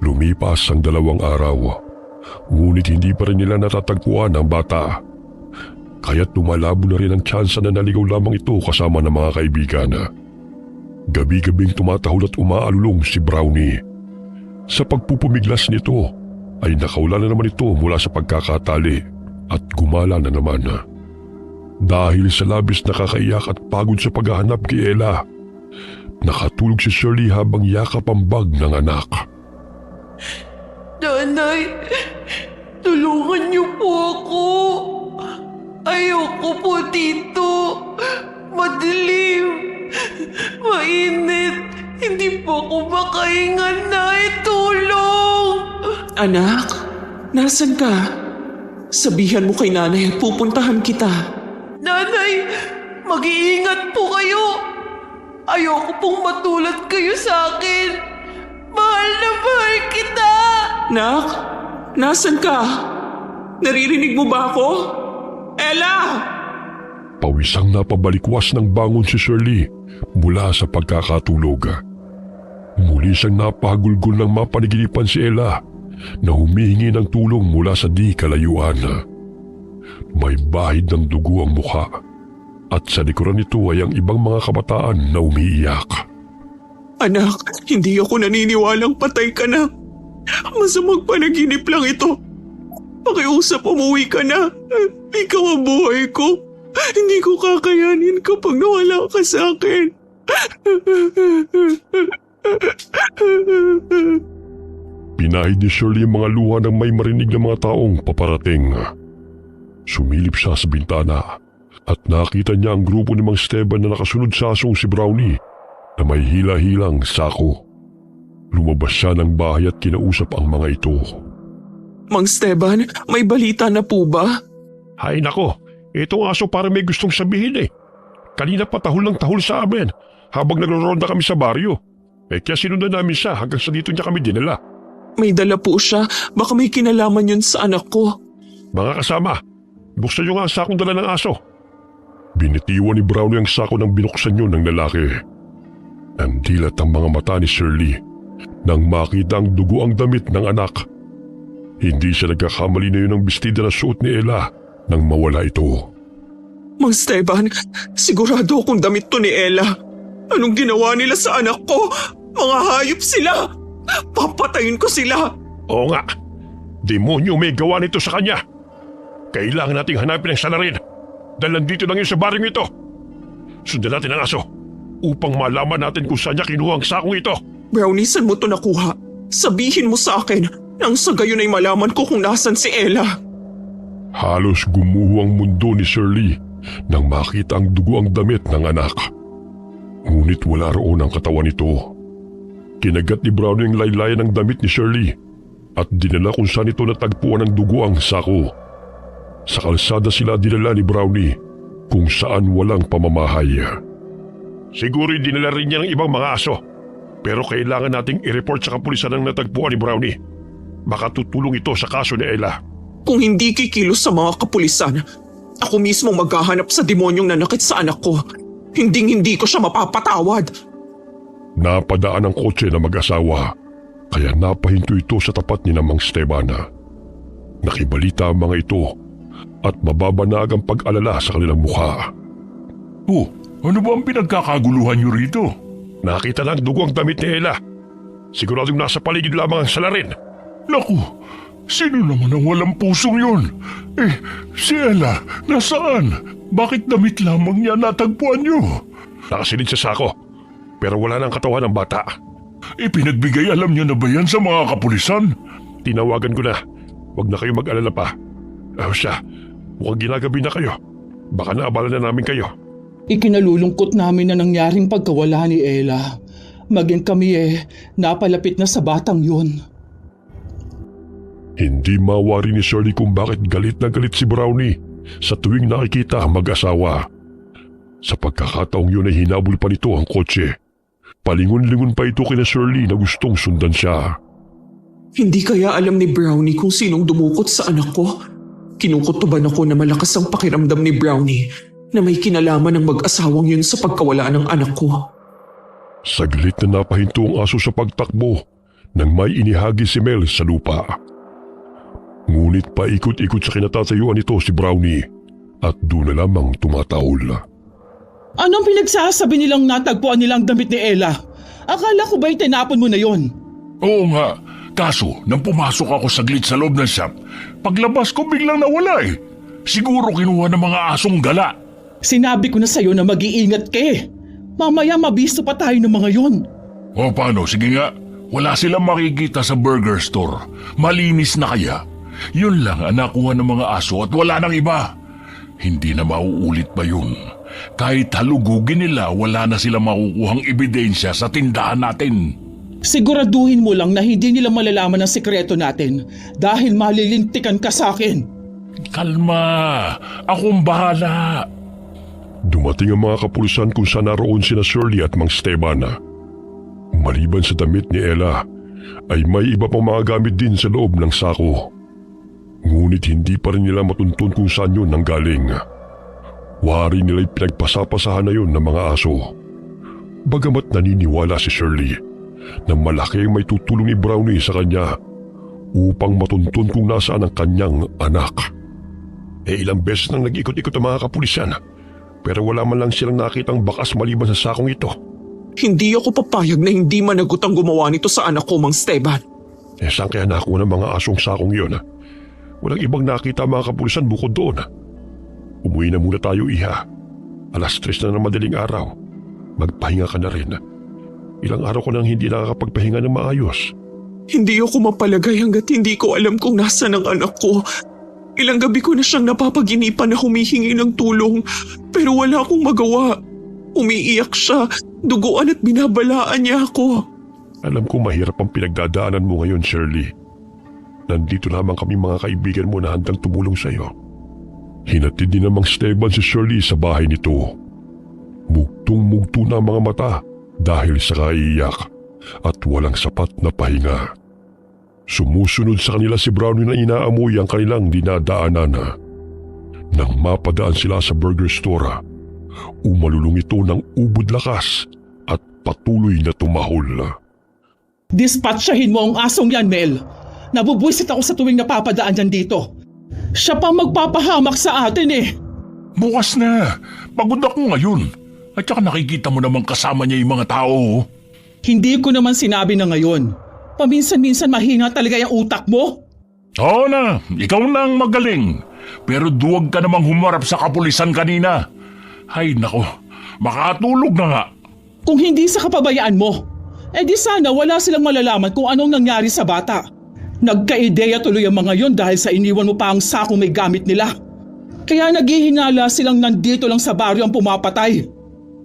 Lumipas ang 2 araw, ngunit hindi pa rin nila natatagpuan ang bata. Kaya't lumalabo na rin ang tsansa na naligaw lamang ito kasama ng mga kaibigan. Gabi-gabing tumatahol at umaalulong si Brownie. Sa pagpupumiglas nito ay nakawala na naman ito mula sa pagkakatali at gumala na naman. Dahil sa labis na kakaiyak at pagod sa paghahanap kay Ella, nakatulog si Shirley habang yakap ang bag ng anak. Nanay, tulungan niyo po ako. Ayoko po dito. Madilim. Mainit. Hindi po ako makahinga, Nay. Tulong! Anak, nasan ka? Sabihan mo kay nanay at pupuntahan kita. Nanay, mag-iingat po kayo. Ayoko pong matulad kayo sa akin. Mahal na mahal kita. Nak, nasan ka? Naririnig mo ba ako? Ella! Pawisang napabalikwas ng bangon si Shirley mula sa pagkakatulog. Muli siyang napahagulgol ng mapaniginipan si Ella na humihingi ng tulong mula sa di kalayuan. May bahid ng dugo ang mukha at sa likuran nito ay ang ibang mga kabataan na umiiyak. Anak, hindi ako naniniwalang patay ka na. Masamang panaginip lang ito. Pakiusap, umuwi ka na. Ikaw ang buhay ko. Hindi ko kakayanin kapag nawala ka sa akin. Pinahid ni Shirley ang mga luha ng may marinig na mga taong paparating. Sumilip siya sa bintana at nakita niya ang grupo ni Mang Esteban na nakasunod sa asong si Brownie na may hila-hilang sako. Lumabas siya ng bahay at kinausap ang mga ito. Mang Esteban, may balita na po ba? Hay nako, itong aso para may gustong sabihin eh. Kanina pa tahol ng tahol sa amin habang nagro-ronda kami sa baryo. Kaya sinundan namin siya hanggang sa dito niya kami dinala. May dala po siya. Baka may kinalaman yun sa anak ko. Mga kasama, buksan niyo nga ang sakong dala ng aso. Binitiwan ni Brownie ang sako nang binuksan yun ng lalaki. Nandilat ang mga mata ni Shirley nang makita ang dugo ang damit ng anak. Hindi siya nagkakamali na yun ang bestida na suot ni Ella nang mawala ito. Mang Esteban, sigurado akong damit to ni Ella. Anong ginawa nila sa anak ko? Mga hayop sila! Papatayin ko sila! Oo nga, demonyo may gawa nito sa kanya. Kailangan nating hanapin ang salarin dahil nandito lang yun sa baryong ito. Sundan natin ang aso upang malaman natin kung saan niya kinuha ang sakong ito. Brownie, saan mo to nakuha? Sabihin mo sa akin nang sa gayon ay malaman ko kung nasan si Ella. Halos gumuho ang mundo ni Shirley nang makita ang dugo ang damit ng anak. Ngunit wala roon ang katawan nito. Kinagat ni Brownie ang laylayan ng damit ni Shirley at dinala kung saan ito natagpuan ng dugo ang sako. Sa kalsada sila dinala ni Brownie kung saan walang pamamahay. Siguro dinala rin niya ng ibang mga aso pero kailangan nating i-report sa kapulisan ang natagpuan ni Brownie. Baka tutulong ito sa kaso ni Ella. Kung hindi kikilos sa mga kapulisan, ako mismo maghahanap sa demonyong nanakit sa anak ko. Hindi ko siya mapapatawad. Napadaan ang kotse na mag-asawa kaya napahinto ito sa tapat ni Mang Esteban. Nakibalita ang mga ito at mababanag ang pag-alala sa kanilang mukha. Oh, ano ba ang pinagkakaguluhan niyo rito? Nakita lang dugo ang damit ni Ella. Siguradong nasa paligid lamang ang salarin. Naku, sino naman ang walang pusong yun? Si Ella, nasaan? Bakit damit lamang niya natagpuan niyo? Nakasilid sa sako, pero wala nang katawan ng bata. Ipinagbigay alam niyo na ba yan sa mga kapulisan? Tinawagan ko na. Huwag na kayo mag-alala pa. Siya, mukhang ginagabi na kayo. Baka naabala na namin kayo. Ikinalulungkot namin na nangyaring pagkawala ni Ella. Maging kami napalapit na sa batang yun. Hindi mawari ni Shirley kung bakit galit na galit si Brownie sa tuwing nakikita ang mag-asawa. Sa pagkakataong yun ay hinabol pa nito ang kotse. Palingon-lingon pa ito kina Shirley na gustong sundan siya. Hindi kaya alam ni Brownie kung sinong dumukot sa anak ko? Kinukutuban ako na malakas ang pakiramdam ni Brownie na may kinalaman ng mag-asawang yun sa pagkawala ng anak ko. Saglit na napahinto ang aso sa pagtakbo nang may inihagi si Mel sa lupa. Ngunit paikot-ikot sa kinatatayuan nito si Brownie at doon na lamang tumataol. Anong pinagsasabi nilang natagpuan nilang damit ni Ella? Akala ko ba'y tinapon mo na yon? Oo nga, kaso nang pumasok ako saglit sa loob ng shop, paglabas ko biglang nawala eh. Siguro kinuha ng mga asong gala. Sinabi ko na sa'yo na mag-iingat ka eh. Mamaya mabisto pa tayo ng mga yon. O paano, sige nga, Wala silang makikita sa burger store. Malinis na kaya. Yun lang ang nakuha ng mga aso at wala nang iba. Hindi na mauulit pa yun. Kahit halugugin nila, wala na silang makukuhang ebidensya sa tindahan natin. Siguraduhin mo lang na hindi nila malalaman ang sikreto natin dahil malilintikan ka sa akin. Kalma, akong bahala. Dumating ang mga kapulisan kung saan naroon sina Shirley at Mang Esteban. Maliban sa damit ni Ella, ay may iba pang mga gamit din sa loob ng sako. Ngunit hindi pa rin nila matuntun kung saan yun nanggaling. Wari nila'y pinagpasapasahan na yun ng mga aso. Bagamat naniniwala si Shirley na malaki ang may tutulong ni Brownie sa kanya upang matuntun kung nasaan ang kanyang anak. Ilang beses nang nag-ikot-ikot ang mga kapulisan pero wala man lang silang nakitang bakas maliban sa sakong ito. Hindi ako papayag na hindi managot ang gumawa nito sa anak ko, Mang Esteban. Saan kaya nakuha ng mga asong sakong yun? Walang ibang nakita ang mga kapulisan bukod doon. Umuwi na muna tayo, Iha. 3:00 na ng madaling araw. Magpahinga ka na rin. Ilang araw ko nang hindi nakakapagpahinga ng maayos. Hindi ako mapalagay hanggat hindi ko alam kung nasaan ang anak ko. Ilang gabi ko na siyang napapaginipan na humihingi ng tulong pero wala akong magawa. Umiiyak siya, duguan at binabalaan niya ako. Alam ko mahirap ang pinagdadaanan mo ngayon, Shirley. Nandito lamang kami mga kaibigan mo na handang tumulong sa iyo. Hinatid din namang Esteban si Shirley sa bahay nito. Mugtong-mugto na ang mga mata dahil sa kaiiyak at walang sapat na pahinga. Sumusunod sa kanila si Brownie na inaamoy ang kanilang dinadaanan. Nang mapadaan sila sa burger store, umalulong ito ng ubod lakas at patuloy na tumahol. Dispatchahin mo ang asong yan, Mel. Nabubwisit ako sa tuwing napapadaan yan dito. Siya pa magpapahamak sa atin eh. Bukas na. Pagod ako ngayon. At saka nakikita mo namang kasama niya yung mga tao. Hindi ko naman sinabi na ngayon. Paminsan-minsan mahina talaga yung utak mo. Oo na, ikaw na ang magaling. Pero duwag ka namang humarap sa kapulisan kanina. Ay nako, makatulog na nga. Kung hindi sa kapabayaan mo, di sana wala silang malalaman kung anong nangyari sa bata. Nagka-ideya tuloy ang mga yon dahil sa iniwan mo pa ang sakong may gamit nila. Kaya naghihinala silang nandito lang sa baryo ang pumapatay.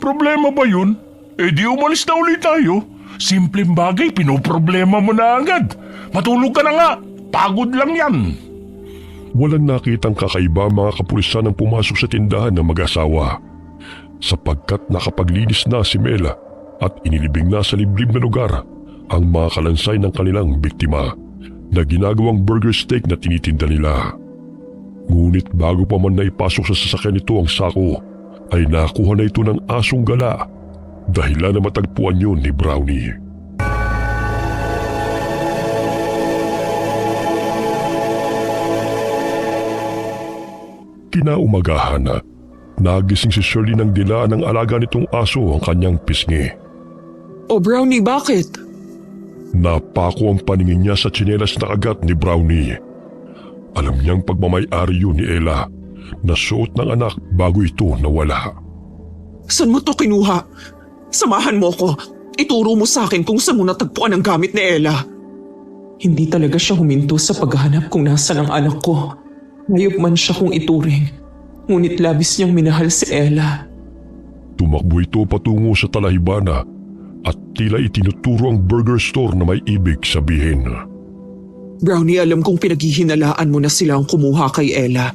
Problema ba yun? Di umalis na ulit tayo. Simpleng bagay, pinoproblema mo na agad. Matulog ka na nga, pagod lang yan. Walang nakitang kakaiba mga kapulisan ang pumasok sa tindahan ng mag-asawa sapagkat nakapaglinis na si Mela at inilibing na sa liblib na lugar ang mga kalansay ng kanilang biktima na ginagawang burger steak na tinitinda nila. Ngunit bago pa man naipasok sa sasakyan nito ang sako, ay nakuha na ito ng asong gala dahilan na matagpuan yun ni Brownie. Kinaumagahan na, nagising si Shirley nang dilaan ng alaga nitong aso ang kanyang pisngi. O Brownie, bakit? Napako ang paningin niya sa tsinelas na kagat ni Brownie. Alam niyang pagmamay-ari yun ni Ella na suot ng anak bago ito nawala. Saan mo to kinuha? Samahan mo ko. Ituro mo sa akin kung saan mo natagpuan ang gamit ni Ella. Hindi talaga siya huminto sa paghahanap kung nasaan ang anak ko. Hayop man siya kung ituring. Ngunit labis niyang minahal si Ella. Tumakbo ito patungo sa talahibana at tila itinuturo ang burger store na may ibig sabihin. Brownie, alam kong pinaghihinalaan mo na silang kumuha kay Ella.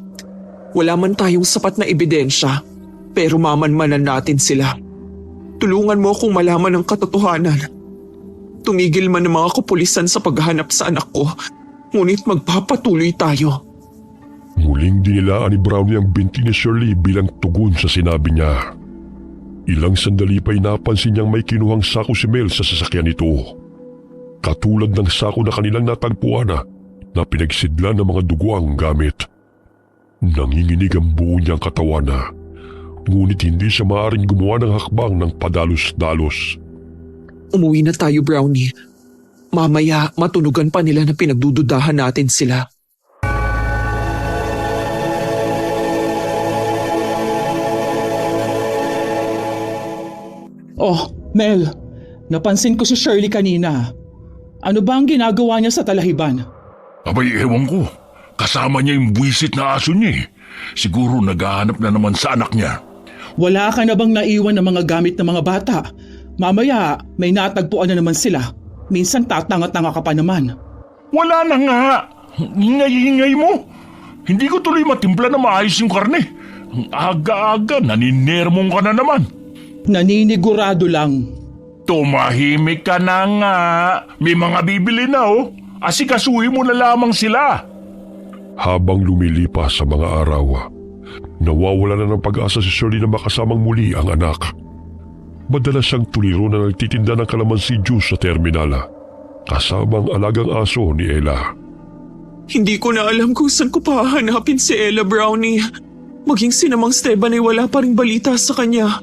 Wala man tayong sapat na ebidensya, pero mamanmanan natin sila. Tulungan mo akong malaman ang katotohanan. Tumigil man ang mga kapulisan sa paghahanap sa anak ko, ngunit magpapatuloy tayo. Muling dinilaan ni Brownie ang binti ni Shirley bilang tugon sa sinabi niya. Ilang sandali pa'y napansin niyang may kinuhang sako si Mel sa sasakyan nito. Katulad ng sako na kanilang natagpuan na pinagsidlan ng mga duguang gamit. Nanginginig ang buo niyang katawan ngunit hindi siya maaaring gumawa ng hakbang ng padalos-dalos. Umuwi na tayo, Brownie. Mamaya matunugan pa nila na pinagdududahan natin sila. Oh, Mel, napansin ko si Shirley kanina. Ano ba ang ginagawa niya sa talahiban? Abay, ewan ko. Kasama niya yung buwisit na aso niya eh. Siguro naghahanap na naman sa anak niya. Wala ka na bang naiwan ng mga gamit ng mga bata? Mamaya, may natagpuan na naman sila. Minsan tatanga-tanga ka pa naman. Wala na nga. Hingay-hingay mo. Hindi ko tuloy matimpla na maayos yung karne. Ang aga-aga, naninermong ka na naman. Naninigurado lang. Tumahimik ka na nga. May mga bibili na oh. Asikasuhin mo na lamang sila. Habang lumilipas sa mga araw, nawawala na ng pag-asa si Shirley na makasamang muli ang anak. Madalas siyang tuliro na nagtitinda ng kalamansi juice sa terminal, kasama ang alagang aso ni Ella. Hindi ko na alam kung saan ko pahanapin si Ella Brownie. Maging si Namang Esteban ay wala pa ring balita sa kanya.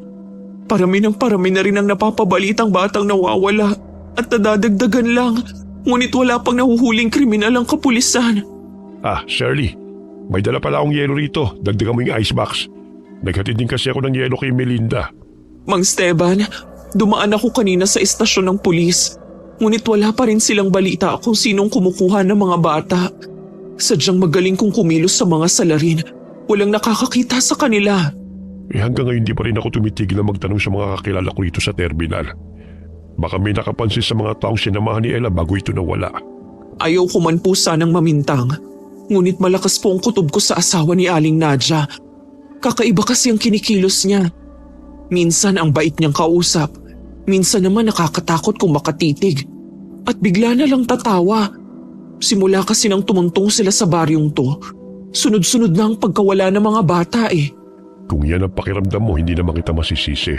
Parami na rin ang napapabalitang batang nawawala at nadadagdagan lang. Ngunit wala pang nahuhuling kriminal ang kapulisan. Shirley, may dala pala akong yelo rito. Dagdagan mo yung icebox. Naghatid din kasi ako ng yelo kay Melinda. Mang Esteban, dumaan ako kanina sa istasyon ng pulis. Ngunit wala pa rin silang balita kung sinong kumukuha ng mga bata. Sadyang magaling kong kumilos sa mga salarin. Walang nakakakita sa kanila. Hanggang ngayon di pa rin ako tumitigil na magtanong sa mga kakilala ko rito sa terminal. Baka may nakapansin sa mga taong sinamahan ni Ella bago ito nawala. Ayaw ko man po sanang mamintang. Ngunit malakas po ang kutob ko sa asawa ni Aling Nadja. Kakaiba kasi ang kinikilos niya. Minsan ang bait niyang kausap. Minsan naman nakakatakot kung makatitig. At bigla na lang tatawa. Simula kasi nang tumuntong sila sa baryong to, sunod-sunod na ang pagkawala ng mga bata eh. Kung yan ang pakiramdam mo, hindi naman kita masisisi.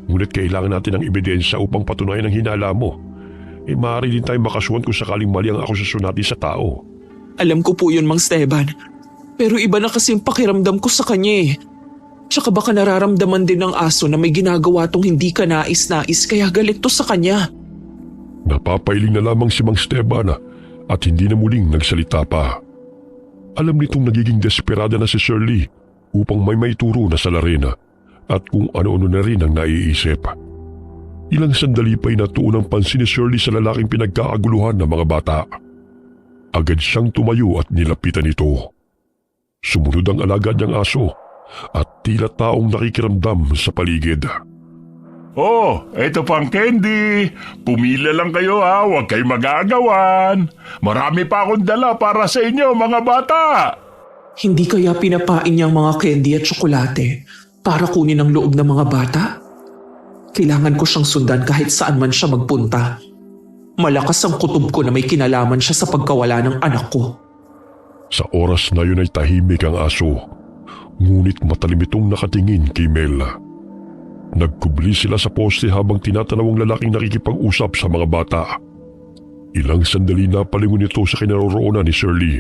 Ngunit kailangan natin ng ebidensya upang patunayan ang hinala mo. Maaari din tayong makasuhan kung sakaling mali ang akusasyon natin sa tao. Alam ko po yun, Mang Esteban. Pero iba na kasi ang pakiramdam ko sa kanya eh. Tsaka baka nararamdaman din ng aso na may ginagawa tong hindi ka nais-nais kaya galit to sa kanya. Napapailing na lamang si Mang Esteban at hindi na muling nagsalita pa. Alam nitong nagiging desperada na si Shirley upang may maituro na sa larena at kung ano-ano na rin ang naiisip. Ilang sandali pa'y natuon ang pansin ni Shirley sa lalaking pinagkakaguluhan ng mga bata. Agad siyang tumayo at nilapitan ito. Sumunod ang alagad niyang aso at tila taong nakikiramdam sa paligid. Oh, eto pang candy. Pumila lang kayo ha, huwag kayo mag-aagawan. Marami pa akong dala para sa inyo mga bata. Hindi kaya pinapain niya ang mga candy at tsokolate para kunin ang loob ng mga bata? Kailangan ko siyang sundan kahit saan man siya magpunta. Malakas ang kutob ko na may kinalaman siya sa pagkawala ng anak ko. Sa oras na yun ay tahimik ang aso, ngunit matalim itong nakatingin kay Mel. Nagkubli sila sa poste habang tinatanaw ang lalaking nakikipag-usap sa mga bata. Ilang sandali na palingon ito sa kinaroroonan ni Shirley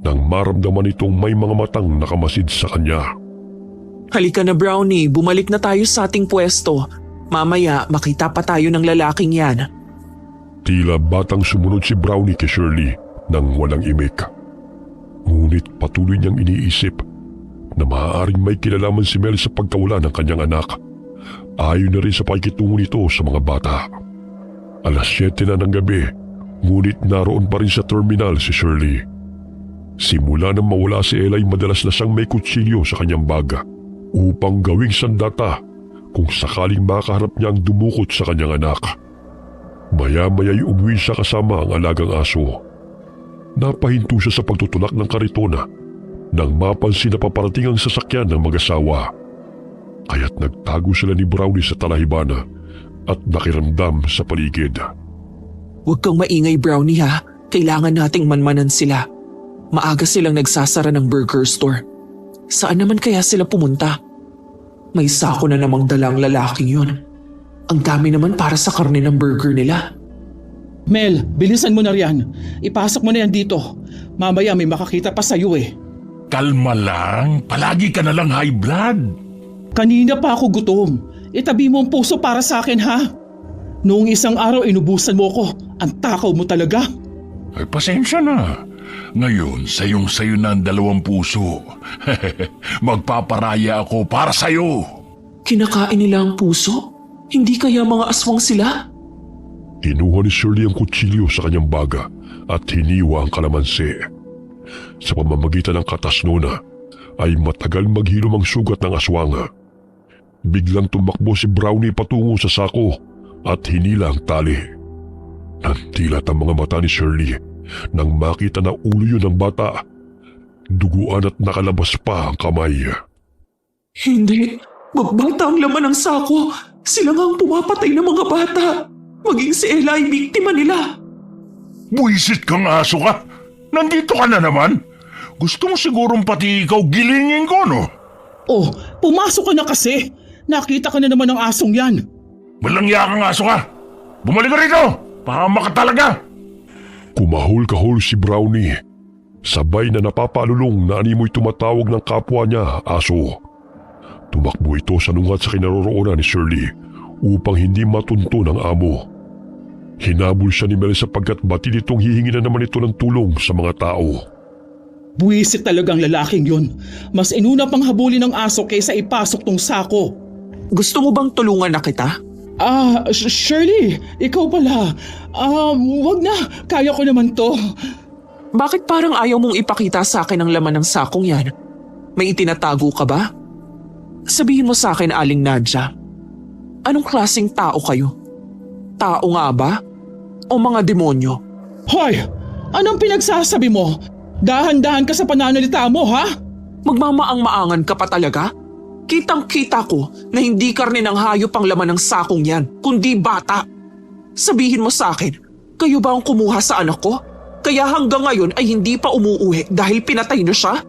nang maramdaman itong may mga matang nakamasid sa kanya. Halika na Brownie, bumalik na tayo sa ating pwesto. Mamaya makita pa tayo ng lalaking yan. Tila batang sumunod si Brownie kay Shirley nang walang imik. Ngunit patuloy niyang iniisip na maaaring may kinalaman si Mel sa pagkawala ng kanyang anak. Ayon na rin sa pakikitungo nito sa mga bata. Alas 7 na ng gabi, ngunit naroon pa rin sa terminal si Shirley. Simula nang mawala si Ella ay madalas na siyang may kutsilyo sa kanyang bag upang gawing sandata kung sakaling makaharap niya ang dumukot sa kanyang anak. Maya-maya'y umuwi siya kasama ang alagang aso. Napahinto siya sa pagtutulak ng karitona nang mapansin na paparating ang sasakyan ng mag-asawa. Kaya't nagtago sila ni Brownie sa talahibana at nakiramdam sa paligid. Huwag kang maingay Brownie ha, kailangan nating manmanan sila. Maaga silang nagsasara ng burger store. Saan naman kaya sila pumunta? May sako na namang dalang lalaking yun. Ang dami naman para sa karne ng burger nila. Mel, bilisan mo na riyan. Ipasok mo na yan dito. Mamaya may makakita pa sa'yo eh. Kalma lang, palagi ka na lang high blood. Kanina pa ako gutom. Itabi mo ang puso para sa akin ha. Noong isang araw inubusan mo ko. Ang takaw mo talaga. Ay, pasensya na. Ngayon, sayo na ang 2 puso. Magpaparaya ako para sa'yo. Kinakain nila ang puso? Hindi kaya mga aswang sila? Kinuha ni Shirley ang kutsilyo sa kanyang baga at hiniwa ang kalamansi. Sa pamamagitan ng katas nuna ay matagal maghilom ang sugat ng aswang. Biglang tumakbo si Brownie patungo sa sako at hinila ang tali. Nantilat ang mga mata ni Shirley nang makita na ulo yun ng bata. Duguan at nakalabas pa ang kamay. Hindi. Bata ang laman ng sako. Sila nga ang pumapatay ng mga bata. Maging si Ella ay biktima nila. Buisit kang aso ka! Nandito ka na naman! Gusto mo sigurong pati ikaw gilingin ko, no? Oh, pumasok ka na kasi. Nakita ka na naman ng asong yan. Malangya kang aso ka! Bumalik ka rito! Pahama ka talaga! Kumahol-kahol si Brownie. Sabay na napapalulong na animoy tumatawag ng kapwa niya, aso. Tumakbo ito sa nungat sa kinaroroonan ni Shirley upang hindi matunto ng amo. Hinabol siya ni Mel sapagkat batid itong hihingi na naman ito ng tulong sa mga tao. Buwisit talagang lalaking yun. Mas inuna pang habulin ng aso kaysa ipasok tong sako. Gusto mo bang tulungan na kita? Shirley, ikaw pala. Wag na. Kaya ko naman to. Bakit parang ayaw mong ipakita sa akin ang laman ng sakong yan? May itinatago ka ba? Sabihin mo sa akin, Aling Nadja. Anong klaseng tao kayo? Tao nga ba? O mga demonyo? Hoy! Anong pinagsasabi mo? Dahan-dahan ka sa pananalita mo, ha? Magmamaang-maangan ka pa talaga? Kitang-kita ko na hindi karne ng hayop ang laman ng sakong yan, kundi bata. Sabihin mo sa akin, kayo ba ang kumuha sa anak ko? Kaya hanggang ngayon ay hindi pa umuuwi dahil pinatay niyo siya?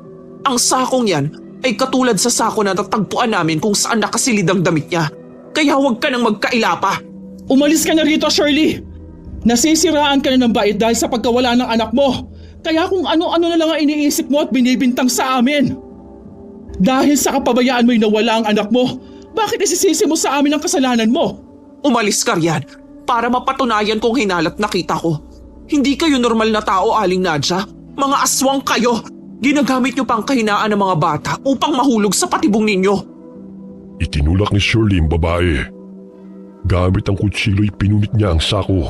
Ang sakong yan ay katulad sa sako na natagpuan namin kung saan nakasilid ang damit niya. Kaya huwag ka nang magkaila pa. Umalis ka na rito, Shirley. Nasisiraan ka na ng bait dahil sa pagkawala ng anak mo. Kaya kung ano-ano na lang ang iniisip mo at binibintang sa amin. Dahil sa kapabayaan mo'y nawala ang anak mo, bakit isisisi mo sa amin ang kasalanan mo? Umalis ka riyan para mapatunayan kong hinalat nakita ko. Hindi kayo normal na tao, Aling Nadja. Mga aswang kayo. Ginagamit niyo pang kahinaan ng mga bata upang mahulog sa patibong ninyo. Itinulak ni Shirley ang babae. Gamit ang kutsilo'y pinunit niya ang sako.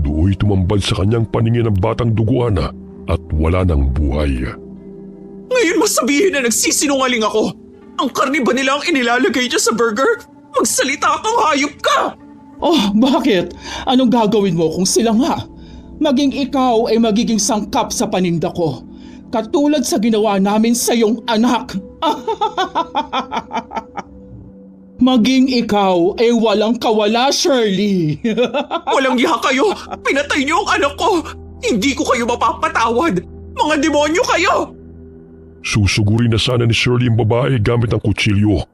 Do'y tumambad sa kanyang paningin ang batang duguan at wala ng buhay. Ngayon mo sabihin na nagsisinungaling ako. Ang karne ba nila ang inilalagay niya sa burger? Magsalita kang hayop ka! Oh, bakit? Anong gagawin mo kung sila nga? Maging ikaw ay magiging sangkap sa paninda ko. Katulad sa ginawa namin sa iyong anak. Maging ikaw ay walang kawala, Shirley. Walang iya kayo! Pinatay niyo ang anak ko! Hindi ko kayo mapapatawad! Mga demonyo kayo! Susugurin na sana ni Shirley ang babae gamit ang kutsilyo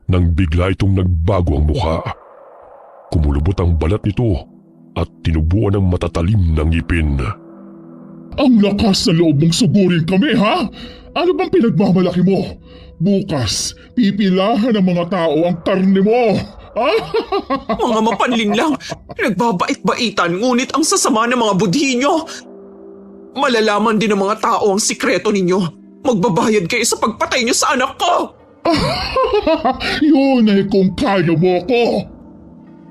nang bigla itong nagbago ang mukha. Kumulubot ang balat nito at tinubuan ng matatalim ng ngipin. Ang lakas na loob mong sugurin kami, ha? Ano bang pinagmamalaki mo? Bukas, pipilahan ng mga tao ang karne mo. Mga mapanlin lang, nagbabait-baitan ngunit ang sasama ng mga budhi nyo. Malalaman din ng mga tao ang sikreto ninyo. Magbabayad kayo sa pagpatay nyo sa anak ko! Yun ay kung kaya mo ko.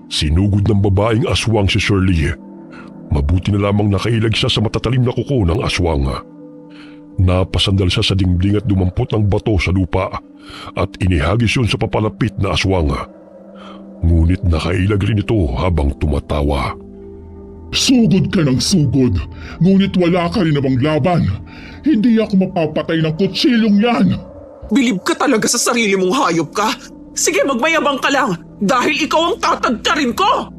Sinugod ng babaeng aswang si Shirley. Mabuti na lamang nakailag siya sa matatalim na kuko ng aswang. Napasandal siya sa dingding at dumampot ng bato sa lupa at inihagis yun sa papalapit na aswang. Ngunit nakailag rin ito habang tumatawa. Sugod ka ng sugod, ngunit wala ka rin namang laban. Hindi ako mapapatay ng kutsilyong yan. Bilib ka talaga sa sarili mong hayop ka? Sige, magmayabang ka lang dahil ikaw ang tatagtarin ko!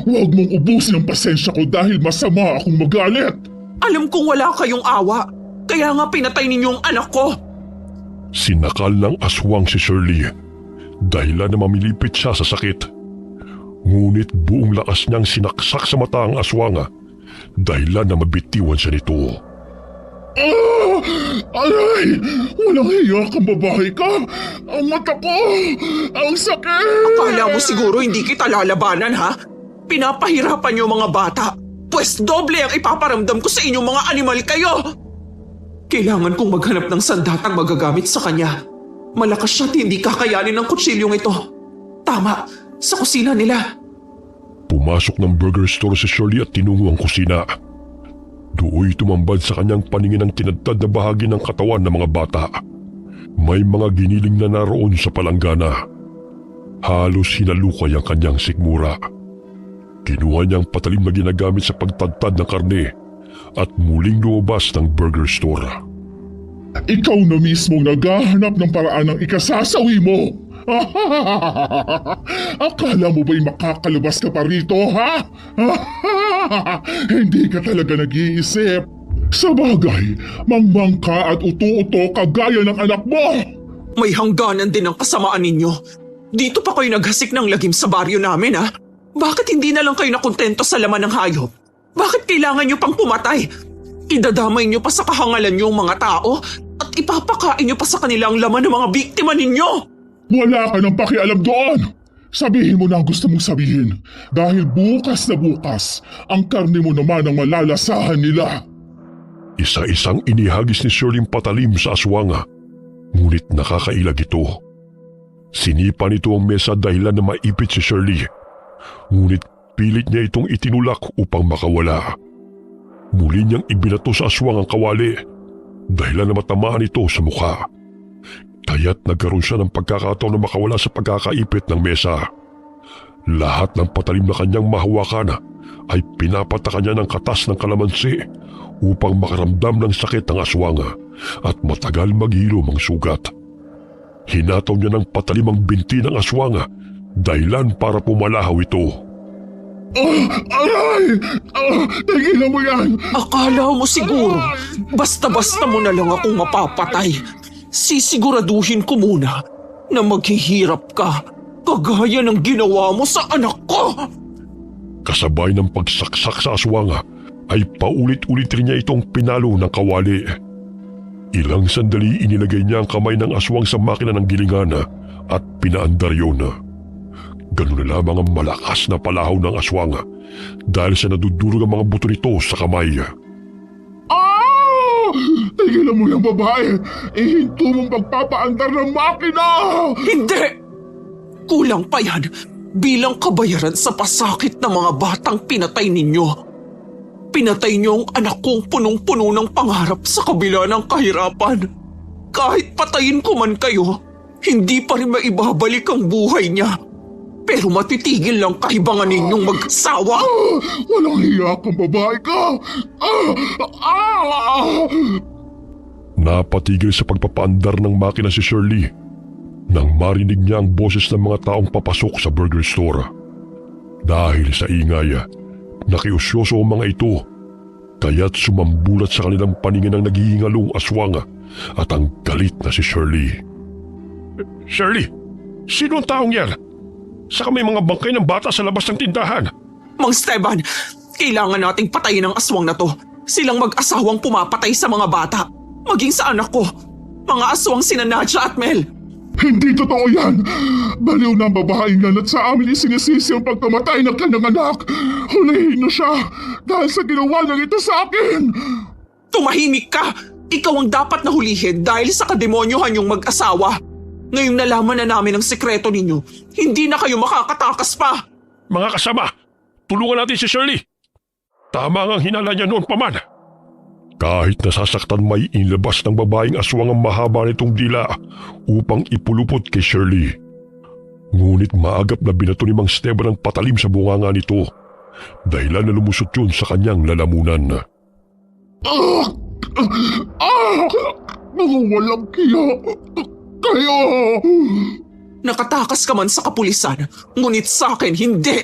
Huwag mong ubusin ang pasensya ko dahil masama akong magalit. Alam kong wala kayong awa, kaya nga pinatay ninyo ang anak ko. Sinakal ng aswang si Shirley, dahilan na mamilipit siya sa sakit. Ngunit buong lakas niyang sinaksak sa mata ang aswang, dahilan na mabitiwan siya nito. Aray! Walang hiya kang babae ka! Ang mata ko! Ang sakit! Akala mo siguro hindi kita lalabanan, ha? Pinapahirapan niyo mga bata. Pwes doble ang ipaparamdam ko sa inyong mga animal kayo! Kailangan kong maghanap ng sandatang magagamit sa kanya. Malakas siya at hindi kakayanin ng kutsilyong ito. Tama, sa kusina nila. Pumasok ng burger store si Shirley at tinungo ang kusina. Dooy tumambad sa kanyang paningin ang tinadtad na bahagi ng katawan ng mga bata. May mga giniling na naroon sa palanggana. Halos hinalukay ang kanyang sikmura. Kinuha niya ang patalim na ginagamit sa pagtadtad ng karne at muling lumabas ng burger store. Ikaw na mismong naghahanap ng paraan ng ikasasawi mo. Akala mo ba'y makakalabas ka pa rito, ha? Hindi ka talaga nag-iisip. Sa bagay, mangmang ka at uto-uto kagaya ng anak mo. May hangganan din ang kasamaan ninyo. Dito pa kayo naghasik ng lagim sa baryo namin, ha? Bakit hindi na lang kayo nakontento sa laman ng hayop? Bakit kailangan nyo pang pumatay? Idadamay nyo pa sa kahangalan nyo ang mga tao at ipapakain nyo pa sa kanilang laman ng mga biktima ninyo. Wala ka nang pakialam doon. Sabihin mo na ang gusto mong sabihin. Dahil bukas na bukas, ang karne mo naman ang malalasahan nila. Isa-isang inihagis ni Shirley patalim sa aswanga. Ngunit nakakailag ito. Sinipa nito ang mesa dahilan na maipit si Shirley. Ngunit pilit niya itong itinulak upang makawala. Muli niyang ibinato sa aswang ang kawali dahilan na matamaan ito sa mukha. Kaya't nagkaroon siya ng pagkakataon na makawala sa pagkakaipit ng mesa. Lahat ng patalim na kanyang mahawakan ay pinapatakan niya ng katas ng kalamansi upang makaramdam ng sakit ng aswanga at matagal maghilom ang sugat. Hinataw niya ng patalim ang binti ng aswanga dahilan para pumalahaw ito. Aray! Tigilan mo yan! Akala mo siguro, basta-basta mo na lang akong mapapatay. Sisiguraduhin ko muna na maghihirap ka kagaya ng ginawa mo sa anak ko. Kasabay ng pagsaksak sa aswanga ay paulit-ulit rin niya itong pinalo ng kawali. Ilang sandali inilagay niya ang kamay ng aswang sa makina ng gilingan at pinaandar yun. Ganun na lamang ang malakas na palahaw ng aswanga dahil sa nadudurog ang mga buto nito sa kamay. Tigilan mo yung babae! Ihinto mong pagpapaandar ng makina! Hindi! Kulang pa yan bilang kabayaran sa pasakit ng mga batang pinatay ninyo. Pinatay niyo ang anak kong punong-puno ng pangarap sa kabila ng kahirapan. Kahit patayin ko man kayo, hindi pa rin maibabalik ang buhay niya. Pero matitigil lang kahibangan ninyong mag-asawa. Walang hiya kang babae ka! Napatigil sa pagpapaandar ng makina si Shirley nang marinig niya ang boses ng mga taong papasok sa burger store. Dahil sa ingay, nakiusyoso ang mga ito, kaya't sumambulat sa kanilang paningin ang naghihingalong aswang at ang galit na si Shirley. Shirley, sino ang taong yan? Saka may mga bangkay ng bata sa labas ng tindahan. Mang Esteban, kailangan nating patayin ang aswang na to. Silang mag-asawang pumapatay sa mga bata, maging sa anak ko. Mga aswang sina Nadja at Mel. Hindi totoo yan! Baliw na ang babaeng yan at sa amin isinisisi ang pagkamatay ng kanyang anak! Hulihin na siya dahil sa ginawa niya ito sa akin! Tumahimik ka! Ikaw ang dapat na hulihin dahil sa kademonyohan yung mag-asawa. Ngayong nalaman na namin ang sekreto ninyo, hindi na kayo makakatakas pa! Mga kasama, tulungan natin si Shirley. Tama ang hinala niya noon pa man. Kahit nasasaktan may inilabas ng babaeng aswang ang mahaba nitong dila upang ipulupot kay Shirley. Ngunit maagap na binato ni Mang Esteban ang patalim sa bunganga nito dahilan na lumusot yun sa kanyang lalamunan. Mga walang kiya! Kayo! Nakatakas ka man sa kapulisan, ngunit sa akin hindi.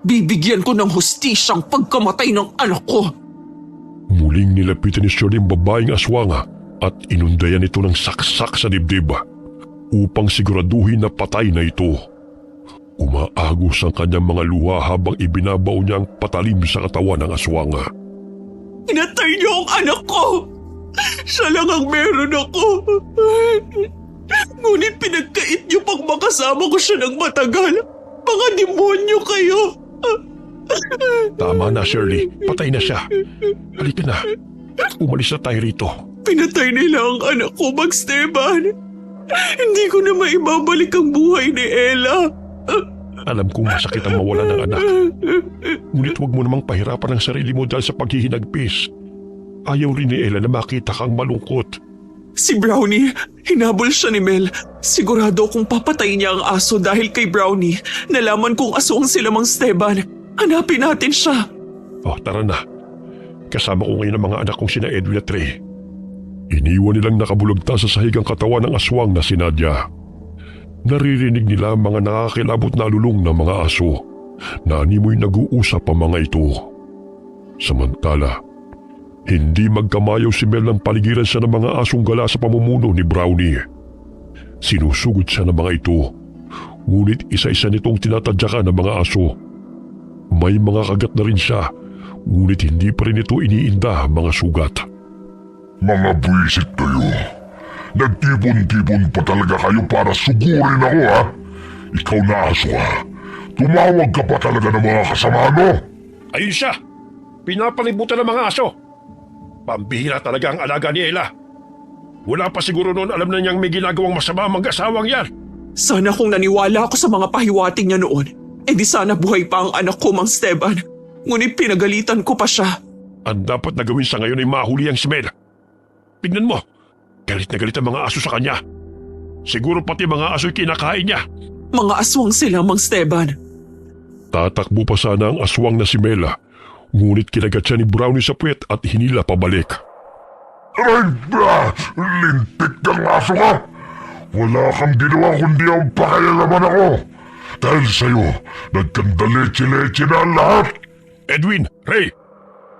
Bibigyan ko ng hustisyang pagkamatay ng anak ko. Muling nilapitan ni Shirley ang babaeng aswanga at inundayan ito ng saksak sa dibdib upang siguraduhin na patay na ito. Umaagos ang kanyang mga luha habang ibinabaw niya ang patalim sa katawan ng aswanga. Inatay niyo ang anak ko! Siya lang ang meron ako. Ngunit pinagkait niyo pang makasama ko siya ng matagal. Mga demonyo kayo! Tama na, Shirley. Patay na siya. Halika na. Umalis na tayo rito. Pinatay nila ang anak ko, Mang Esteban. Hindi ko na maibabalik ang buhay ni Ella. Alam kong masakit ang mawala ng anak. Ngunit huwag mo namang pahirapan ang sarili mo dahil sa paghihinagpis. Ayaw rin ni Ella na makita kang malungkot. Si Brownie, hinabol siya ni Mel. Sigurado kung papatayin niya ang aso dahil kay Brownie. Nalaman kong aswang sila Mang Esteban. Hanapin natin siya. Oh, tara na. Kasama ko ngayon ang mga anak kong sina Edwin at Ray. Iniwan nilang nakabulagta sa sahig ang katawan ng aswang na si Nadia. Naririnig nila ang mga nakakilabot na alulong ng mga aso na animoy nag-uusap ang mga ito. Samantala, hindi magkamayaw si Mel ng paligiran siya ng mga asong gala sa pamumuno ni Brownie. Sinusugod siya ng mga ito, ngunit isa-isa nitong tinatadyakan ng mga aso. May mga kagat na rin siya, ngunit hindi pa rin ito iniinda ang mga sugat. Mga buwisit kayo. Nagtipon-tipon pa talaga kayo para sugurin ako, ha? Ikaw na aso ka. Tumawag ka pa talaga ng mga kasama mo. Ayun siya! Pinapalibutan ng mga aso! Pambihira talaga ang alaga ni Ella. Wala pa siguro noon alam na niyang may ginagawang masama ang mag-asawang yan. Sana kung naniwala ako sa mga pahiwating niya noon, di sana buhay pa ang anak ko, Mang Esteban. Ngunit pinagalitan ko pa siya. Ang dapat na gawin sa ngayon ay mahuli ang si Mel. Tignan mo, galit na galit ang mga aso sa kanya. Siguro pati mga aso'y kinakain niya. Mga aswang sila, Mang Esteban. Tatakbo pa sana ang aswang na si Mel, ngunit kinagat siya ni Brownie sa puwet at hinila pabalik. Ay ba! Lintik kang aso ka! Wala kang ginawa kundi ang pakialaman ako. Dahil sa'yo, nagkandaleche-leche na ang lahat. Edwin, Ray,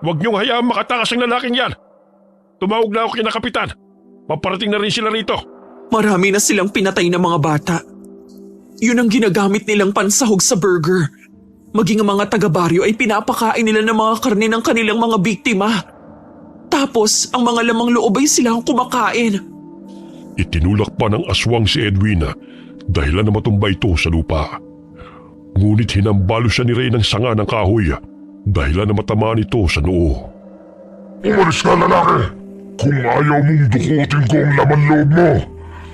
huwag niyong hayaang makatakas ang lalaking yan. Tumawag na ako kina Kapitan. Paparating na rin sila rito. Marami na silang pinatay na mga bata. Yun ang ginagamit nilang pansahog sa burger. Maging ang mga taga-baryo ay pinapakain nila ng mga karne ng kanilang mga biktima. Tapos, ang mga lamang loob ay silang kumakain. Itinulak pa ng aswang si Edwin dahilan na matumba ito sa lupa. Ngunit hinambalo siya ni Ray ng sanga ng kahoy dahilan na matamaan ito sa noo. Umalis ka, lalaki! Kung ayaw mong dukutin ko ang laman loob mo,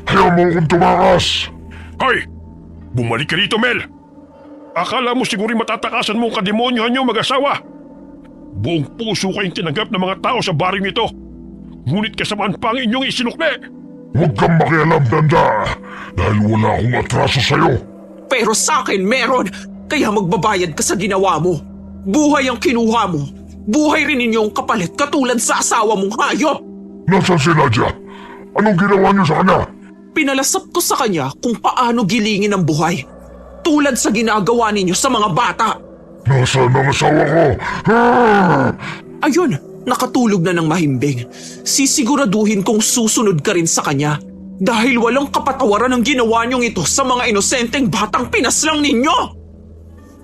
ayaw mo akong tumakas! Hoy! Bumalik ka dito, Mel! Akala mo siguro'y matatakasan mo ang kademonyohan niyo mag-asawa? Buong puso kayong tinanggap ng mga tao sa baring ito. Ngunit kasamaan pa ang inyong isinukli. Huwag kang makialam, Danda, dahil wala akong atraso sa'yo. Pero sa akin meron, kaya magbabayad ka sa ginawa mo. Buhay ang kinuha mo. Buhay rin ninyong kapalit katulad sa asawa mong hayop. Nasaan si Nadia? Anong ginawa niyo sa kanya? Pinalasap ko sa kanya kung paano gilingin ang buhay. Tulad sa ginagawa ninyo sa mga bata. Nasaan ang asawa ko? Ayun, nakatulog na ng mahimbing. Sisiguraduhin kong susunod ka rin sa kanya. Dahil walang kapatawaran ang ginawa niyong ito sa mga inosenteng batang pinaslang ninyo.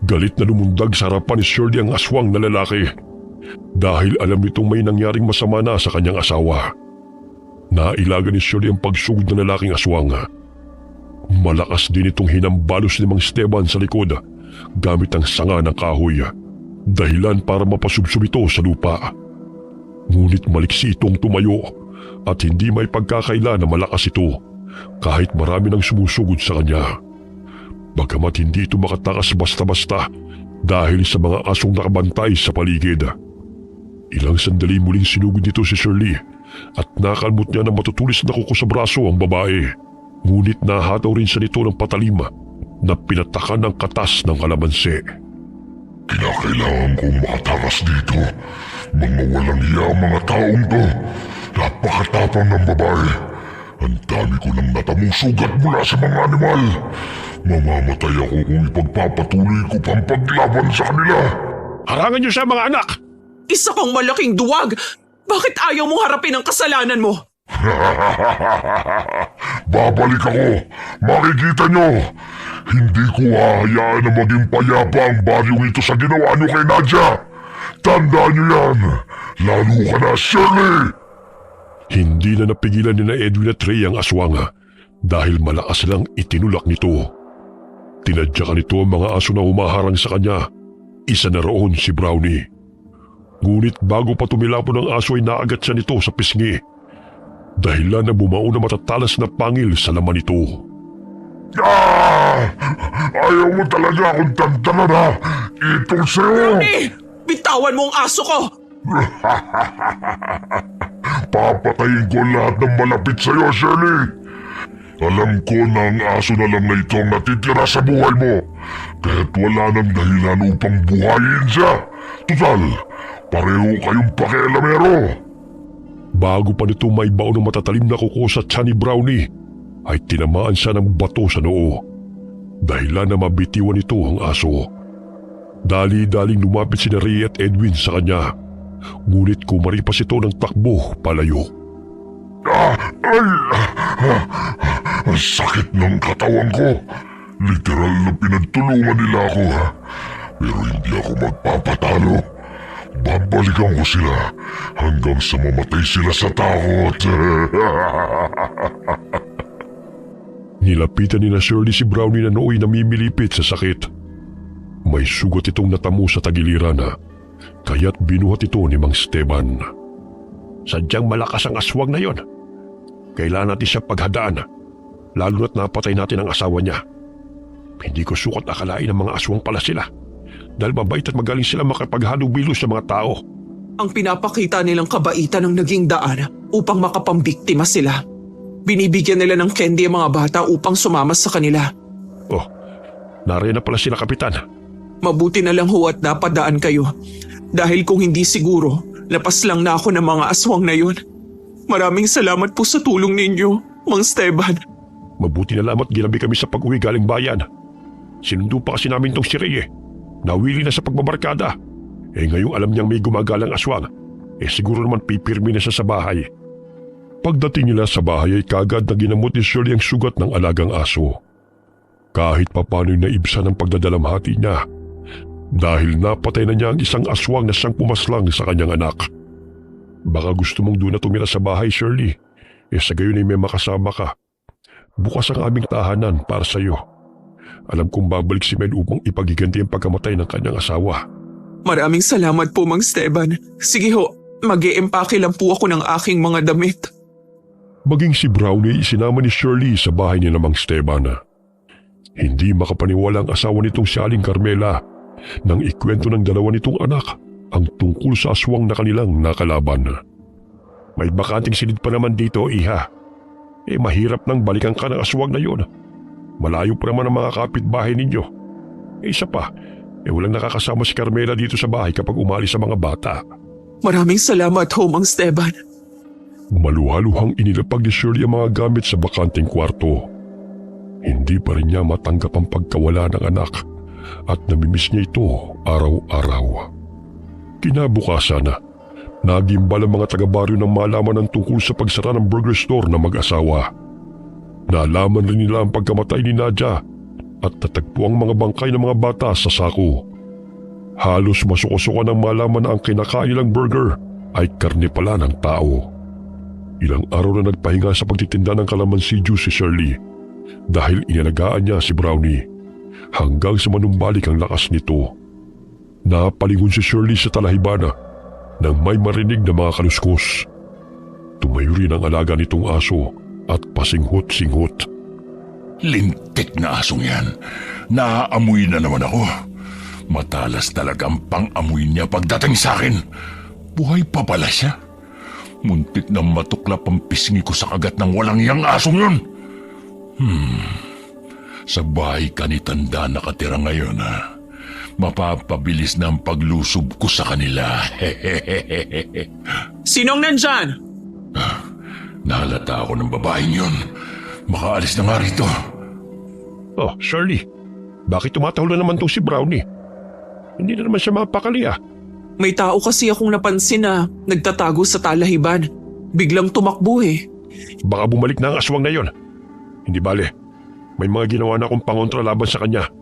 Galit na lumundag sa harapan ni Shirley ang aswang na lalaki. Dahil alam nitong may nangyaring masama na sa kanyang asawa. Nailaga ni Shirley ang pagsugod ng lalaking aswang. Malakas din itong hinambalos ni Mang Esteban sa likod gamit ang sanga ng kahoy. Dahilan para mapasubsob ito sa lupa. Ngunit maliksi itong tumayo at hindi may pagkakaila na malakas ito kahit marami nang sumusugod sa kanya. Bagamat hindi ito makatakas basta-basta dahil sa mga asong nakabantay sa paligid. Ilang sandali muling sinugod nito si Shirley at nakalmot niya na matutulis na kuko sa braso ang babae. Ngunit nahataw rin siya nito ng patalim na pinatakan ng katas ng kalamansi. Kinakailangan kong makatakas dito. Mga walang hiya ang mga taong to. Napakatapang ng babae. Ang dami ko nang natamong sugat mula sa mga animal. Mamamatay ako kung ipagpapatuloy ko pang paglaban sa kanila. Harangan niyo siya, mga anak! Isa kang malaking duwag! Bakit ayaw mong harapin ang kasalanan mo? Babalik ako. Makikita nyo. Hindi ko hahayaan na maging payapa ang baryong ito sa ginawa nyo kay Nadia. Tandaan nyo yan. Lalo ka na, Shirley! Hindi na napigilan ni na Edwin at Ray ang aswang dahil malakas lang itinulak nito. Tinadyakan nito ang mga aso na humaharang sa kanya. Isa na roon si Brownie. Ngunit bago pa tumilapon ang aso ay naagat siya nito sa pisngi. Dahilan na bumao na matatalas na pangil sa laman nito. Ah! Ayaw mo talaga akong tantanan ha? Itong sa'yo! Eh! Bitawan mo ang aso ko! Papatayin ko lahat ng malapit sa'yo, Shirley! Alam ko na ang aso na lang na ito ang natitira sa buhay mo. Kaya't wala nang dahilan upang buhayin siya. Tutal, pareho kayong pakialamero. Bago pa nito may baon ng matatalim na kuko sa tiyan ni Brownie, ay tinamaan siya ng bato sa noo. Dahilan na mabitiwan nito ang aso. Dali-daling lumapit si Ray at Edwin sa kanya. Ngunit kumaripas ito ng takbo palayo. Ang sakit ng katawan ko. Literal na pinagtulungan nila ako. Pero hindi ako magpapatalo. Babalikan ko sila hanggang sa mamatay sila sa takot. Nilapitan ni na Shirley si Brownie na nooy namimilipit sa sakit. May sugat itong natamo sa tagiliran, kaya't binuhat ito ni Mang Esteban. Sadyang malakas ang aswang na yon. Kailangan natin siya paghadaan, lalo na't napatay natin ang asawa niya. Hindi ko sukat akalain ng mga aswang pala sila, dahil mabait at magaling sila makapaghalubilo sa mga tao. Ang pinapakita nilang kabaitan ng naging daan upang makapambiktima sila. Binibigyan nila ng candy ang mga bata upang sumama sa kanila. Oh, nariyan na pala sila, Kapitan. Mabuti na lang ho at napadaan kayo. Dahil kung hindi siguro, lapas lang na ako ng mga aswang na yun. Maraming salamat po sa tulong ninyo, Mang Esteban. Mabuti na lamang ginabi kami sa pag-uwi galing bayan. Sinundo pa kasi namin tong si Ray. Nawili na sa pagbabarkada. Ngayong alam niyang may gumagalang aswang, siguro naman pipirmi na siya sa bahay. Pagdating nila sa bahay ay kagad na ginamot ni Shirley ang sugat ng alagang aso. Kahit papano'y naibsan ang pagdadalamhati niya, dahil napatay na niya ang isang aswang na siyang pumaslang sa kanyang anak. Baka gusto mong doon na tumira sa bahay, Shirley. Sa gayon ay may makasama ka. Bukas ang aming tahanan para sa iyo. Alam kong babalik si Mel upang ipagiganti ang pagkamatay ng kanyang asawa. Maraming salamat po, Mang Esteban. Sige ho, mag-e-empake lang po ako ng aking mga damit. Maging si Brownie isinama ni Shirley sa bahay ni Mang Esteban. Hindi makapaniwala ang asawa nitong si Aling Carmela nang ikwento ng dalawa nitong anak ang tungkol sa aswang na kanilang nakalaban. May bakanting silid pa naman dito, iha. Mahirap nang balikan ka ng aswang na yon. Malayo pa naman ang mga kapitbahay ninyo. Isa pa, walang nakakasama si Carmela dito sa bahay kapag umalis sa mga bata. Maraming salamat ho, Mang Esteban. Maluhaluhang inilapag ni Shirley ang mga gamit sa bakanting kwarto. Hindi pa rin niya matanggap ang pagkawala ng anak at namimiss niya ito araw-araw. Kinabukasan, nagimbal ang mga taga-baryo ng malaman ng tungkol sa pagsara ng burger store ng mag-asawa. Nalaman rin nila ang pagkamatay ni Nadia at natagpo ang mga bangkay ng mga bata sa sako. Halos masuko-suko ng malaman na ang kinakain nilang burger ay karne pala ng tao. Ilang araw na nagpahinga sa pagtitinda ng kalamansi juice si Shirley dahil inalagaan niya si Brownie hanggang sa manumbalik ang lakas nito. Napalingon si Shirley sa talahibana nang may marinig na mga kaluskos. Tumayo rin ang alaga nitong aso at pasinghot-singhot. Lintik na asong yan. Naaamoy na naman ako. Matalas talagang pang-amoy niya pagdating sa akin. Buhay pa pala siya. Muntik na matuklap ang pisngi ko sa kagat ng walang iyang asong yun. Sa bahay ka ni Tanda nakatira ngayon, ha? Mapapabilis na ang paglusob ko sa kanila. Sinong nandyan? Nahalata ako ng babaeng yun. Makaalis na nga rito. Oh, Shirley, bakit tumatahol na naman tong si Brownie? Hindi na naman siya mapakali, ah. May tao kasi akong napansin na nagtatago sa talahiban. Biglang tumakbo eh. Baka bumalik na ang aswang na yon. Hindi bale, may mga ginawa na akong pangontra laban sa kanya.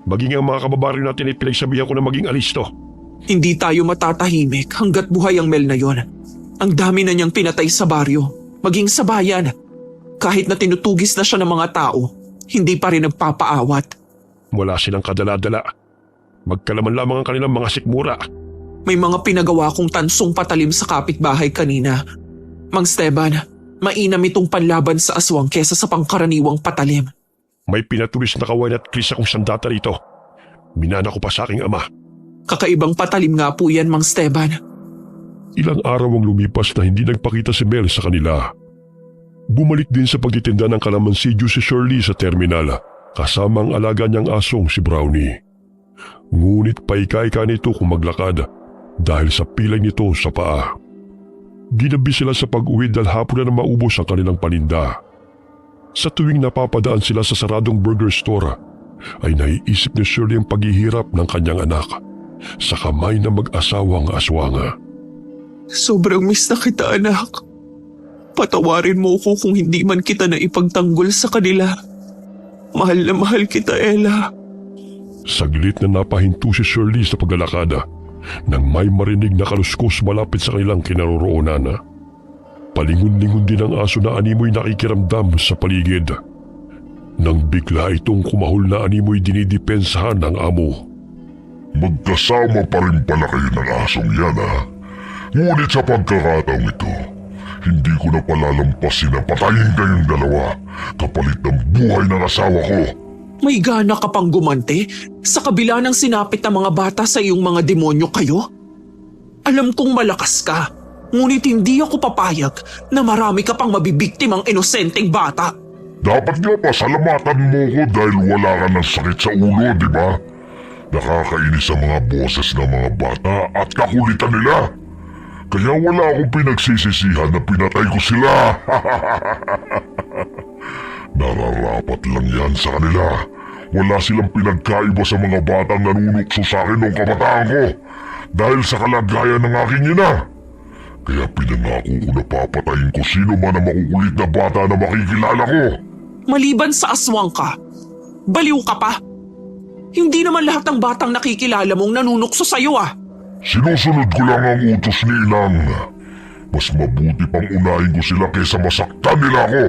Maging ang mga kababaryo natin ay pinagsabihan ko na maging alisto. Hindi tayo matatahimik hanggat buhay ang Mel na yon. Ang dami na niyang pinatay sa baryo, maging sa bayan. Kahit na tinutugis na siya ng mga tao, hindi pa rin nagpapaawat. Wala silang kadala-dala. Magkalaman lamang ang kanilang mga sikmura. May mga pinagawa kong tansong patalim sa kapitbahay kanina. Mang Esteban, mainam itong panlaban sa aswang kesa sa pangkaraniwang patalim. may pinatulis na kawain at kris akong sandata rito. Minana ko pa sa aking ama. Kakaibang patalim nga po yan, Mang Esteban. Ilang araw ang lumipas na hindi nagpakita si Mel sa kanila. Bumalik din sa pagtitinda ng kalamansi juice si Shirley sa terminal kasama ang alaga niyang asong si Brownie. Ngunit paika-ika nito kung maglakad dahil sa pilay nito sa paa. Ginabi sila sa pag-uwi dahil hapon na maubos ang kanilang paninda. Sa tuwing napapadaan sila sa saradong burger store, ay naiisip ni Shirley ang paghihirap ng kanyang anak sa kamay ng mag-asawang aswanga. Sobrang miss na kita, anak. Patawarin mo ko kung hindi man kita na ipagtanggol sa kanila. Mahal na mahal kita, Ella. Saglit na napahinto si Shirley sa paglalakada nang may marinig na kaluskos malapit sa kanilang kinaroroonan. Palingon-lingon din ang aso na animoy nakikiramdam sa paligid. Nang bigla itong kumahol na animoy dinidepensahan ng amo. Magkasama pa rin pala kayo ng asong yan, ha? Ngunit sa pagkakataong ito, hindi ko na palalampasin na patayin kayong dalawa kapalit ng buhay ng asawa ko. May gana ka pang gumante sa kabila ng sinapit ng mga bata sa iyong mga demonyo kayo? Alam kong malakas ka, ngunit hindi ako papayag na marami ka pang mabibiktimang inosenteng bata. Dapat nga pasalamatan mo ko dahil wala ka ng sakit sa ulo, di ba? Nakakainis ang mga boses ng mga bata at kakulitan nila. Kaya wala akong pinagsisisihan na pinatay ko sila. Nararapat lang yan sa kanila. Wala silang pinagkaiba sa mga batang nanunukso sa akin noong kabataan ko dahil sa kalagayan ng aking ina. Kaya pinangako ko na papatayin ko sino man ang makukulit na bata na makikilala ko. Maliban sa aswang ka, baliw ka pa. Hindi naman lahat ng batang nakikilala mong nanunukso sa'yo, ah. Sinusunod ko lang ang utos ni Inang. Mas mabuti pang unahin ko sila kaysa masaktan nila ako.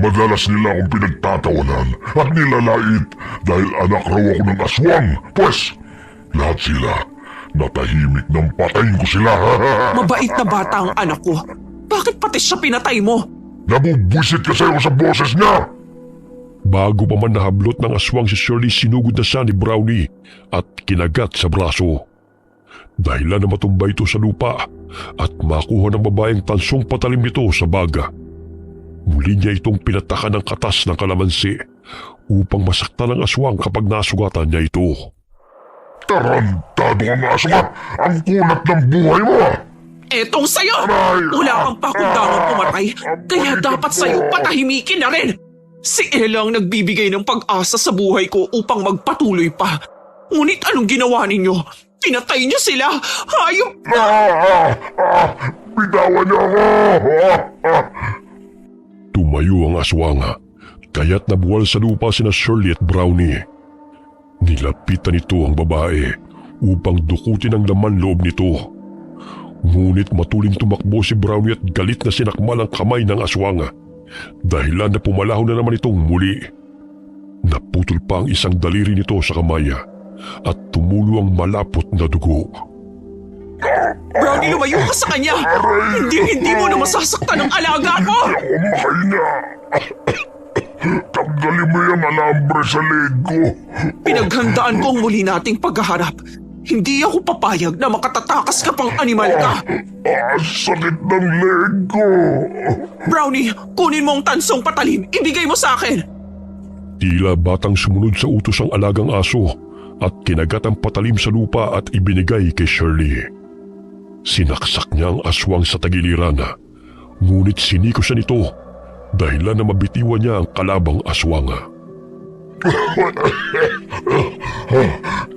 Madalas nila akong pinagtatawanan at nilalait dahil anak raw ako ng aswang. Pwes, lahat sila natahimik nang patayin ko sila. Mabait na bata ang anak ko. Bakit pati siya pinatay mo? Nabubwisit kasi ako sa boses niya. Bago pa man nahablot ng aswang si Shirley, sinugod na siya ni Brownie at kinagat sa braso. Dahilan na matumba ito sa lupa at makuha ng babaeng tansong patalim nito sa baga. Muli niya itong pinatakan ng katas ng kalamansi upang masaktan ng aswang kapag nasugatan niya ito. Tarantado kang aswang! Ang kunat ng buhay mo! Etong sa'yo! Aray! Wala kang pakundangang pumatay, kaya dapat sa'yo patahimikin na rin! Si Ella ang nagbibigay ng pag-asa sa buhay ko upang magpatuloy pa. Ngunit anong ginawa ninyo? Pinatay niyo sila! Hayop! Bitawan niyo ako! Tumayo ang aswanga, kaya't nabuwal sa lupa sina Shirley at Brownie. Nilapitan nito ang babae upang dukutin ang laman loob nito. Ngunit matuling tumakbo si Brownie at galit na sinakmal ang kamay ng aswanga. Dahilan na pumalaho na naman itong muli. Naputol pa ang isang daliri nito sa kamay at tumulo ang malapot na dugo. Brownie, lumayo ka sa kanya! Hindi mo na masasaktan ang alaga ko! Kumain na! Tanggalin mo yung alambre sa leg ko! Pinaghandaan ko ang muli nating paghaharap. Hindi ako papayag na makatatakas ka pang animal ka! Sakit ng leg ko! Brownie, kunin mo ang tansong patalim. Ibigay mo sa akin! Tila batang sumunod sa utos ang alagang aso at kinagat ang patalim sa lupa at ibinigay kay Shirley. Sinaksak niya ang aswang sa tagiliran, ngunit siniko siya nito dahilan na mabitiwan niya ang kalabang aswang.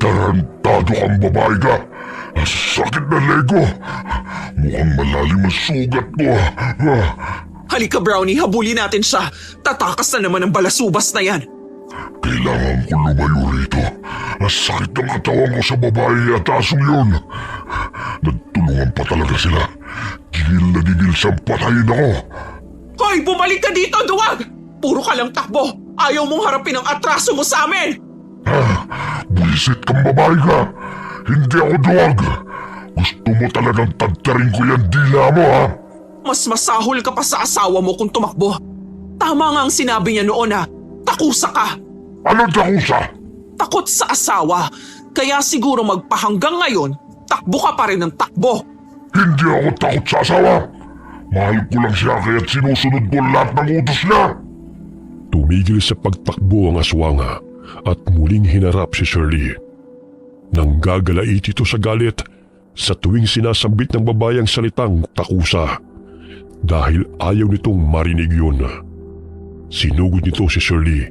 Tarantado kang babae ka! Sakit na leg ko! Mukhang malalim ang sugat ko. Halika, Brownie, habulin natin siya. Tatakas na naman ang balasubas na yan. Kailangan ko lumayo rito. Sakit ng katawan ko sa babae at asong yun. Nagtulungan pa talaga sila. Gigil na gigil siyang patayin ako. Hoy, bumalik ka dito, duwag! Puro ka lang takbo. Ayaw mong harapin ang atraso mo sa amin. Buisit kang babae ka. Hindi ako duwag. Gusto mo talagang tagtarin ko yan dila mo, ha? Mas masahol ka pa sa asawa mo kung tumakbo. Tama nga ang sinabi niya noon, ha? Takusa ka! Anong takusa? Takot sa asawa. Kaya siguro magpahanggang ngayon, takbo ka pa rin ng takbo. Hindi ako takot sa asawa. Mahal ko lang siya kaya't sinusunod ko lahat ng utos niya. Tumigil sa pagtakbo ang aswanga at muling hinarap si Shirley. Nang gagalait ito sa galit sa tuwing sinasambit ng babayang salitang takusa dahil ayaw nitong marinig yun. Sinugod nito si Shirley,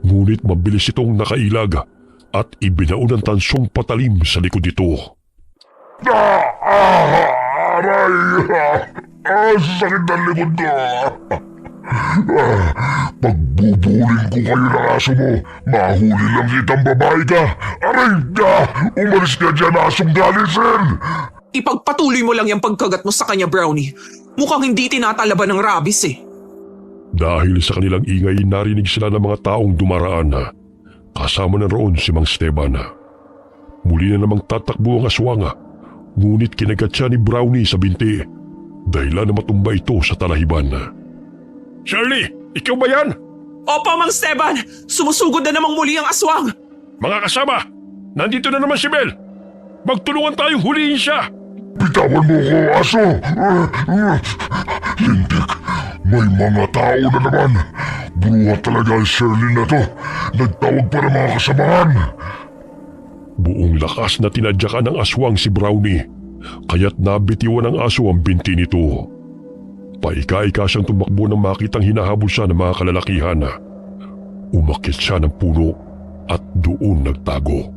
ngunit mabilis itong nakailag at ibinaon ng tansong patalim sa likod nito. Aray! Sakit ng likod ko! Pagbubuling ko kayo ng aso mo, mahuli lang kitang babae ka! Aray ka! Umalis ka dyan, asong galisin! Ipagpatuloy mo lang yung pagkagat mo sa kanya, Brownie. Mukhang hindi tinatalaban ng rabies eh. Dahil sa kanilang ingay, narinig sila ng mga taong dumaraan na kasama na roon si Mang Esteban. Muli na namang tatakbo ang aswanga, ngunit kinagat siya ni Brownie sa binti, dahilan na matumba ito sa talahiban. Shirley, ikaw ba yan? Opo, Mang Esteban! Sumusugod na namang muli ang aswang! Mga kasama, nandito na naman si Bel. Magtulungan tayong hulihin siya. Bitawan mo ko, aso! Hindi, may mga tao na naman. Bruha talaga ang Shirley na to. Nagtawag pa ng mga kasamahan. Buong lakas na tinadyakan ng aswang si Brownie, kaya't nabitiwan ng aso ang binti nito. Paika-ika siyang tumakbo nang makitang hinahabol siya ng mga kalalakihan. Umakyat siya ng puno at doon nagtago.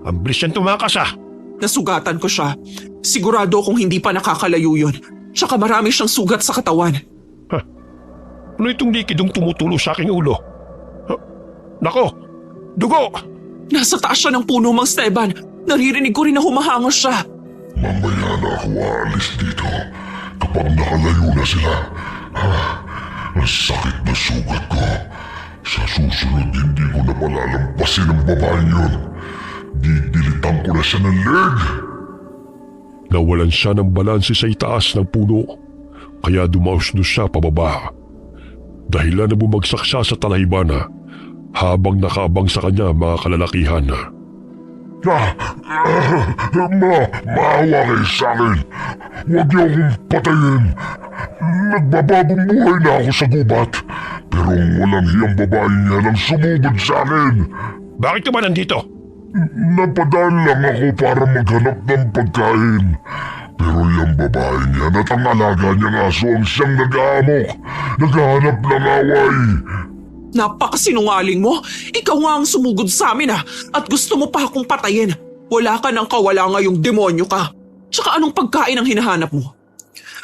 Ang bilis niyang tumakas ah! Nasugatan ko siya. Sigurado kung hindi pa nakakalayo yun. Tsaka marami siyang sugat sa katawan. Ano itong likidong tumutulo sa aking ulo? Nako! Dugo! Nasa taas siya ng puno, Mang Esteban. Naririnig ko rin na humahangos siya. Mamaya na ako aalis dito kapag nakalayo na sila. Ang sakit na sugat ko. Sa susunod hindi ko na malalampasin ang babaeng yun. Didilitan ko na siya ng leg. Nawalan siya ng balanse sa itaas ng puno, kaya dumausdos siya pababa. Dahilan na bumagsak siya sa talahiban habang nakaabang sa kanya mga kalalakihan. Maawa kayo sa akin. Huwag niyo akong patayin. Nagbabagong buhay na ako sa gubat. Pero ang walang hiyang babae niya lang sumugod sa akin. Bakit ka ba nandito? Napadaan lang ako para maghanap ng pagkain. Pero yung babae niya at ang alaga niyang aso ang siyang nag-aamok. Naghahanap ng away. Napakasinungaling mo. Ikaw nga ang sumugod sa amin at gusto mo pa akong patayin. Wala ka nang kawala ngayong demonyo ka. Tsaka anong pagkain ang hinahanap mo?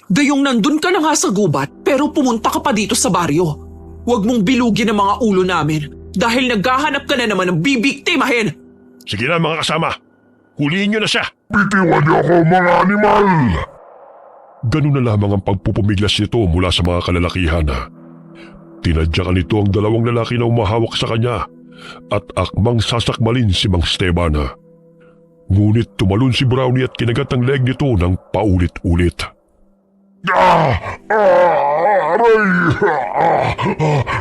Gayong nandun ka na nga sa gubat pero pumunta ka pa dito sa baryo. Huwag mong bilugin ang mga ulo namin dahil naghahanap ka na naman ng bibiktimahin. Sige na mga kasama, hulihin niyo na siya. Bitiwan niyo ako mga animal! Ganun na lamang ang pagpupumiglas nito mula sa mga kalalakihan. Tinadyakan nito ang dalawang lalaki na umahawak sa kanya at akmang sasakmalin si Mang Esteban. Ngunit tumalon si Brownie at kinagat ang leg nito ng paulit-ulit. Aray!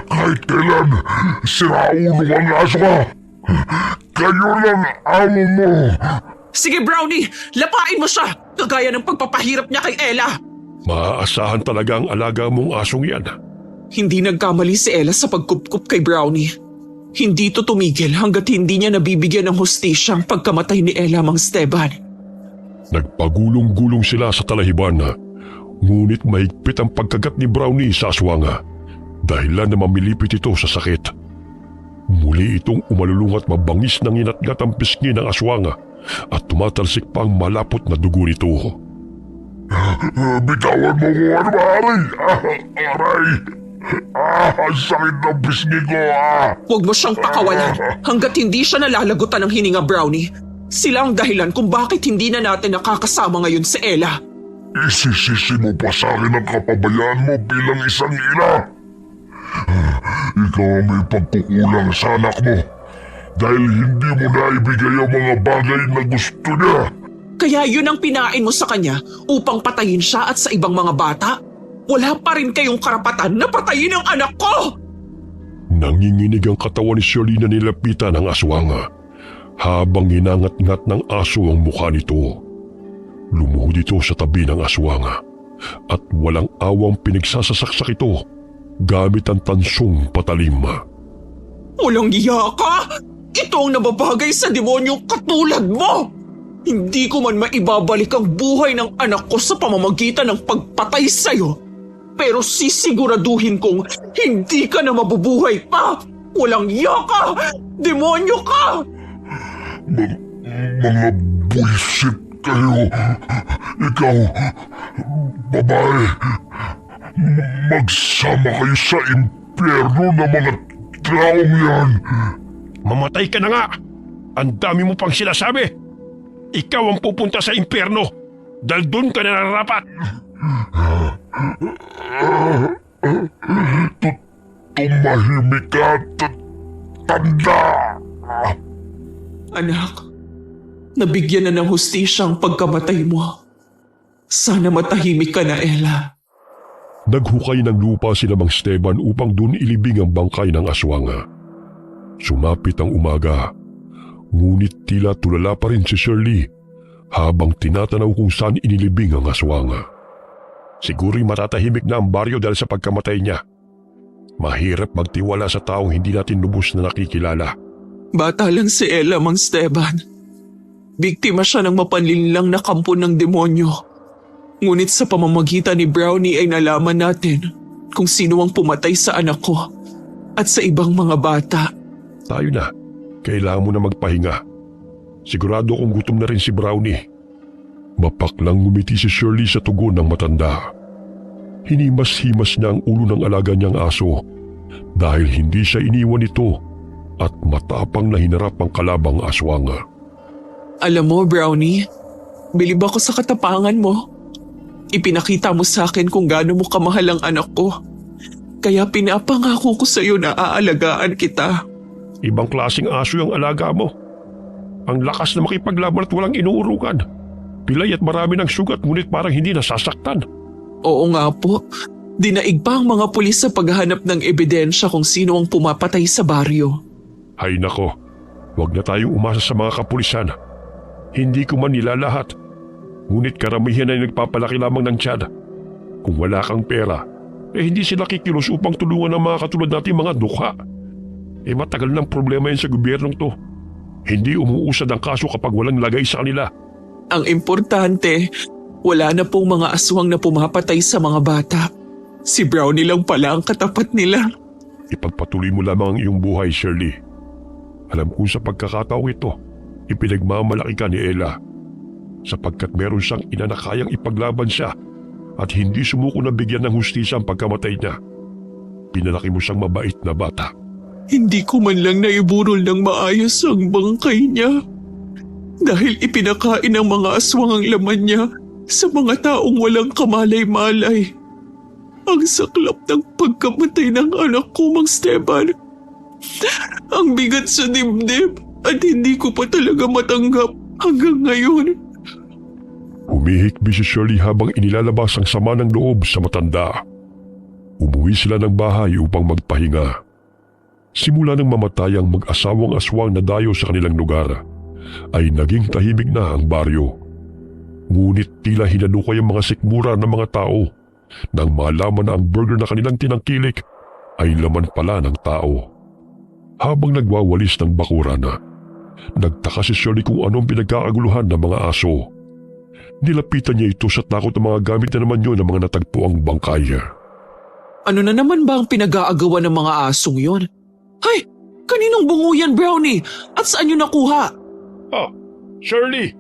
Kahit kailan, siraulo ang aso ka! Kayo lang amo mo! Sige Brownie, lapain mo siya! Kagaya ng pagpapahirap niya kay Ella! Maaasahan talaga ang alaga mong asong yan. Hindi nagkamali si Ella sa pagkupkup kay Brownie. Hindi to tumigil hanggat hindi niya nabibigyan ng hustisya ang pagkamatay ni Ella, Mang Esteban. Nagpagulong-gulong sila sa talahiban, ngunit mahigpit ang pagkagat ni Brownie sa aswanga dahilan na mamilipit ito sa sakit. Muli itong umalulung at mabangis ng inatgat ang pisngi ng aswanga at tumatalsik pa ang malapot na dugo nito. Bitawan mo ko, ano ba, aray? Aray! Ang sakit ng pisngi ko, Huwag mo siyang pakawalan hanggat hindi siya nalalagutan ng hininga, Brownie. Sila ang dahilan kung bakit hindi na natin nakakasama ngayon si Ella. Isisisi mo pa sa akin ang kapabayaan mo bilang isang ina. Ikaw ang may pagkukulang sa anak mo dahil hindi mo na ibigay ang mga bagay na gusto niya. Kaya yun ang pinain mo sa kanya upang patayin siya at sa ibang mga bata? Wala pa rin kayong karapatan na patayin ang anak ko! Nanginginig ang katawan ni Shirley na nilapitan ng aswang habang hinangat-ngat ng aso ang mukha nito. Lumuhod ito sa tabi ng aswang at walang awang pinagsasasaksak ito gamit ang tansong patalim. Walang iya ka! Ito ang nababagay sa demonyong katulad mo! Hindi ko man maibabalik ang buhay ng anak ko sa pamamagitan ng pagpatay sa'yo. Pero sisiguraduhin kong hindi ka na mabubuhay pa! Walang iya ka! Demonyo ka! Mga buisit kayo. Ikaw, babae, magsama kayo sa impyerno ng mga taong yan. Mamatay ka na nga! Ang dami mo pang sinasabi! Ikaw ang pupunta sa impyerno dahil doon ka nararapat! Tumahimik ka, tanda! Anak, nabigyan na ng hustisya ang pagkamatay mo. Sana matahimik ka na, Ella. Naghukay ng lupa sila Mang Esteban upang doon ilibing ang bangkay ng aswang. Sumapit ang umaga, ngunit tila tulala pa rin si Shirley habang tinatanaw kung saan inilibing ang aswang. Siguro'y matatahimik na ang baryo dahil sa pagkamatay niya. Mahirap magtiwala sa taong hindi natin lubos na nakikilala. Bata lang si Ella, Mang Esteban. Biktima siya ng mapanlinlang na kampo ng demonyo. Ngunit sa pamamagitan ni Brownie ay nalaman natin kung sino ang pumatay sa anak ko at sa ibang mga bata. Tayo na. Kailangan mo na magpahinga. Sigurado kung gutom na rin si Brownie. Mapaklang ngumiti si Shirley sa tugon ng matanda. Hinimas-himas niya ang ulo ng alaga niyang aso dahil hindi siya iniwan nito at matapang na hinarap ang kalabang aswang. Alam mo, Brownie, bilib ako sa katapangan mo. Ipinakita mo sa akin kung gaano mo kamahal ang anak ko. Kaya pinapangako ko sa iyo na aalagaan kita. Ibang klaseng aso yung alaga mo. Ang lakas na makipaglaban at walang inuurukan. Pilay at marami ng sugat ngunit parang hindi nasasaktan. Oo nga po. Dinaig pa ang mga pulis sa paghahanap ng ebidensya kung sino ang pumapatay sa baryo. Hay nako, huwag na tayong umasa sa mga kapulisan. Hindi ko man nilalahat. Ngunit karamihan ay nagpapalaki lamang ng tiyan. Kung wala kang pera, hindi sila kikilos upang tulungan ang mga katulad natin mga dukha. Matagal ng problema yan sa gobyernong to. Hindi umuusad ang kaso kapag walang lagay sa kanila. Ang importante, wala na pong mga aswang na pumapatay sa mga bata. Si Brownie lang pala ang katapat nila. Ipagpatuloy mo lamang ang iyong buhay, Shirley. Alam kong sa pagkakataong ito, ipinagmamalaki ka ni Ella. Sapagkat meron siyang ina na kayang ipaglaban siya at hindi sumuko na bigyan ng hustisya ang pagkamatay niya. Pinalaki mo siyang mabait na bata. Hindi ko man lang naiburol ng maayos ang bangkay niya. Dahil ipinakain ng mga aswang ang laman niya sa mga taong walang kamalay-malay. Ang saklap ng pagkamatay ng anak ko, Mang Esteban. Ang bigat sa dibdib at hindi ko pa talaga matanggap hanggang ngayon. Humihikbi si Shirley habang inilalabas ang sama ng loob sa matanda. Umuwi sila ng bahay upang magpahinga. Simula nang mamatay ang mag-asawang aswang na dayo sa kanilang lugar, ay naging tahimik na ang baryo. Ngunit tila hinanukay ang mga sikmura ng mga tao nang malaman na ang burger na kanilang tinangkilik ay laman pala ng tao. Habang nagwawalis ng bakuran, nagtaka si Shirley kung anong pinagkakaguluhan ng mga aso. Nilapitan niya ito sa takot ng mga gamit na naman yun ng mga natagpuang bangkay. Ano na naman ba ang pinag-aagawan ng mga asong yon? Hay! Kaninong bungo yan, Brownie? At saan yun nakuha? Ah, Shirley!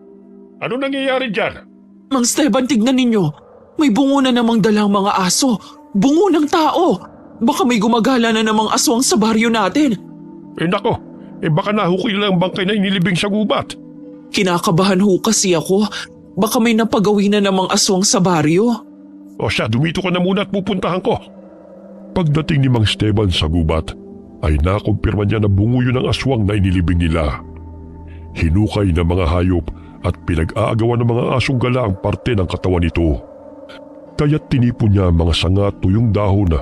Ano nangyayari dyan? Mang Esteban, tignan ninyo. May bungo na namang dalang mga aso. Bungo ng tao. Baka may gumagala na namang aswang sa baryo natin. Nako, baka nahukoy lang ang bangkay na inilibing sa gubat. Kinakabahan ho kasi ako. Baka may napagawi na namang aswang sa baryo. O siya, dumito ka na muna at pupuntahan ko. Pagdating ni Mang Esteban sa gubat, ay nakumpirma niya na bungo yun ang aswang na inilibing nila. Hinukay ng mga hayop at pinag-aagawan ng mga asong gala ang parte ng katawan nito. Kaya't tinipon niya ang mga sanga at tuyong dahon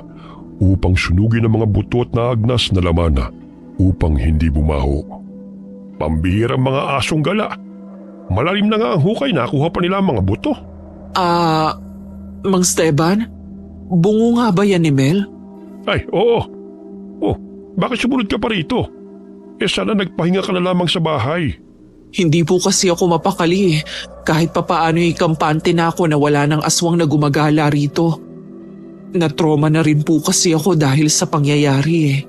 upang sunugin ang mga buto at naagnas na laman upang hindi bumaho. Pambihirang mga asong gala. Malalim na nga ang hukay, nakuha pa nila ang mga buto. Mang Esteban? Bungo nga ba yan ni Mel? Ay, oo. Oh, bakit sumunod ka pa rito? Sana nagpahinga ka na lamang sa bahay. Hindi po kasi ako mapakali. Kahit papaano ikampante na ako na wala ng aswang na gumagala rito. Natroma na rin po kasi ako dahil sa pangyayari.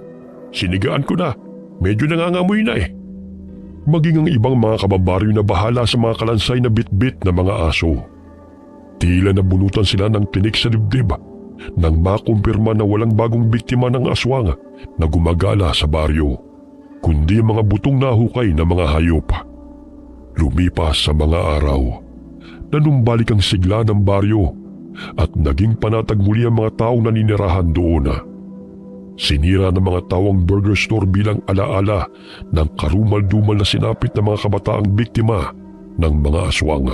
Sinigaan ko na. Medyo nangangamoy na Maging ang ibang mga kababaryo na bahala sa mga kalansay na bitbit na mga aso. Tila nabunutan sila ng tinik sa dibdib nang makumpirma na walang bagong biktima ng aswang na gumagala sa baryo, kundi mga butong nahukay na mga hayop. Lumipas sa mga araw, nanumbalik ang sigla ng baryo at naging panatag muli ang mga taong naninirahan doon. Sinira ng mga tao ang burger store bilang alaala ng karumal-dumal na sinapit ng mga kabataang biktima ng mga aswang.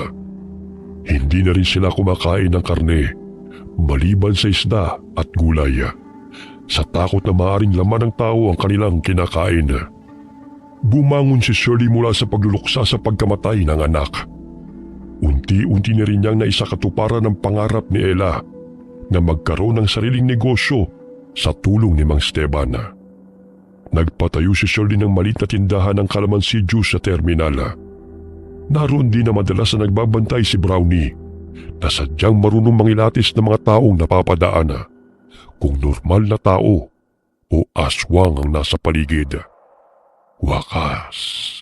Hindi na rin sila kumakain ng karne, maliban sa isda at gulay, sa takot na maaaring laman ng tao ang kanilang kinakain. Bumangon si Shirley mula sa pagluluksa sa pagkamatay ng anak. Unti-unti na rin niyang naisakatuparan ng pangarap ni Ella na magkaroon ng sariling negosyo sa tulong ni Mang Esteban. Nagpatayo si Shirley ng maliit na tindahan ng kalamansi juice sa terminal. Naroon din na madalas na nagbabantay si Brownie na sadyang marunong mangilatis ng mga taong napapadaan kung normal na tao o aswang ang nasa paligid. Wakas.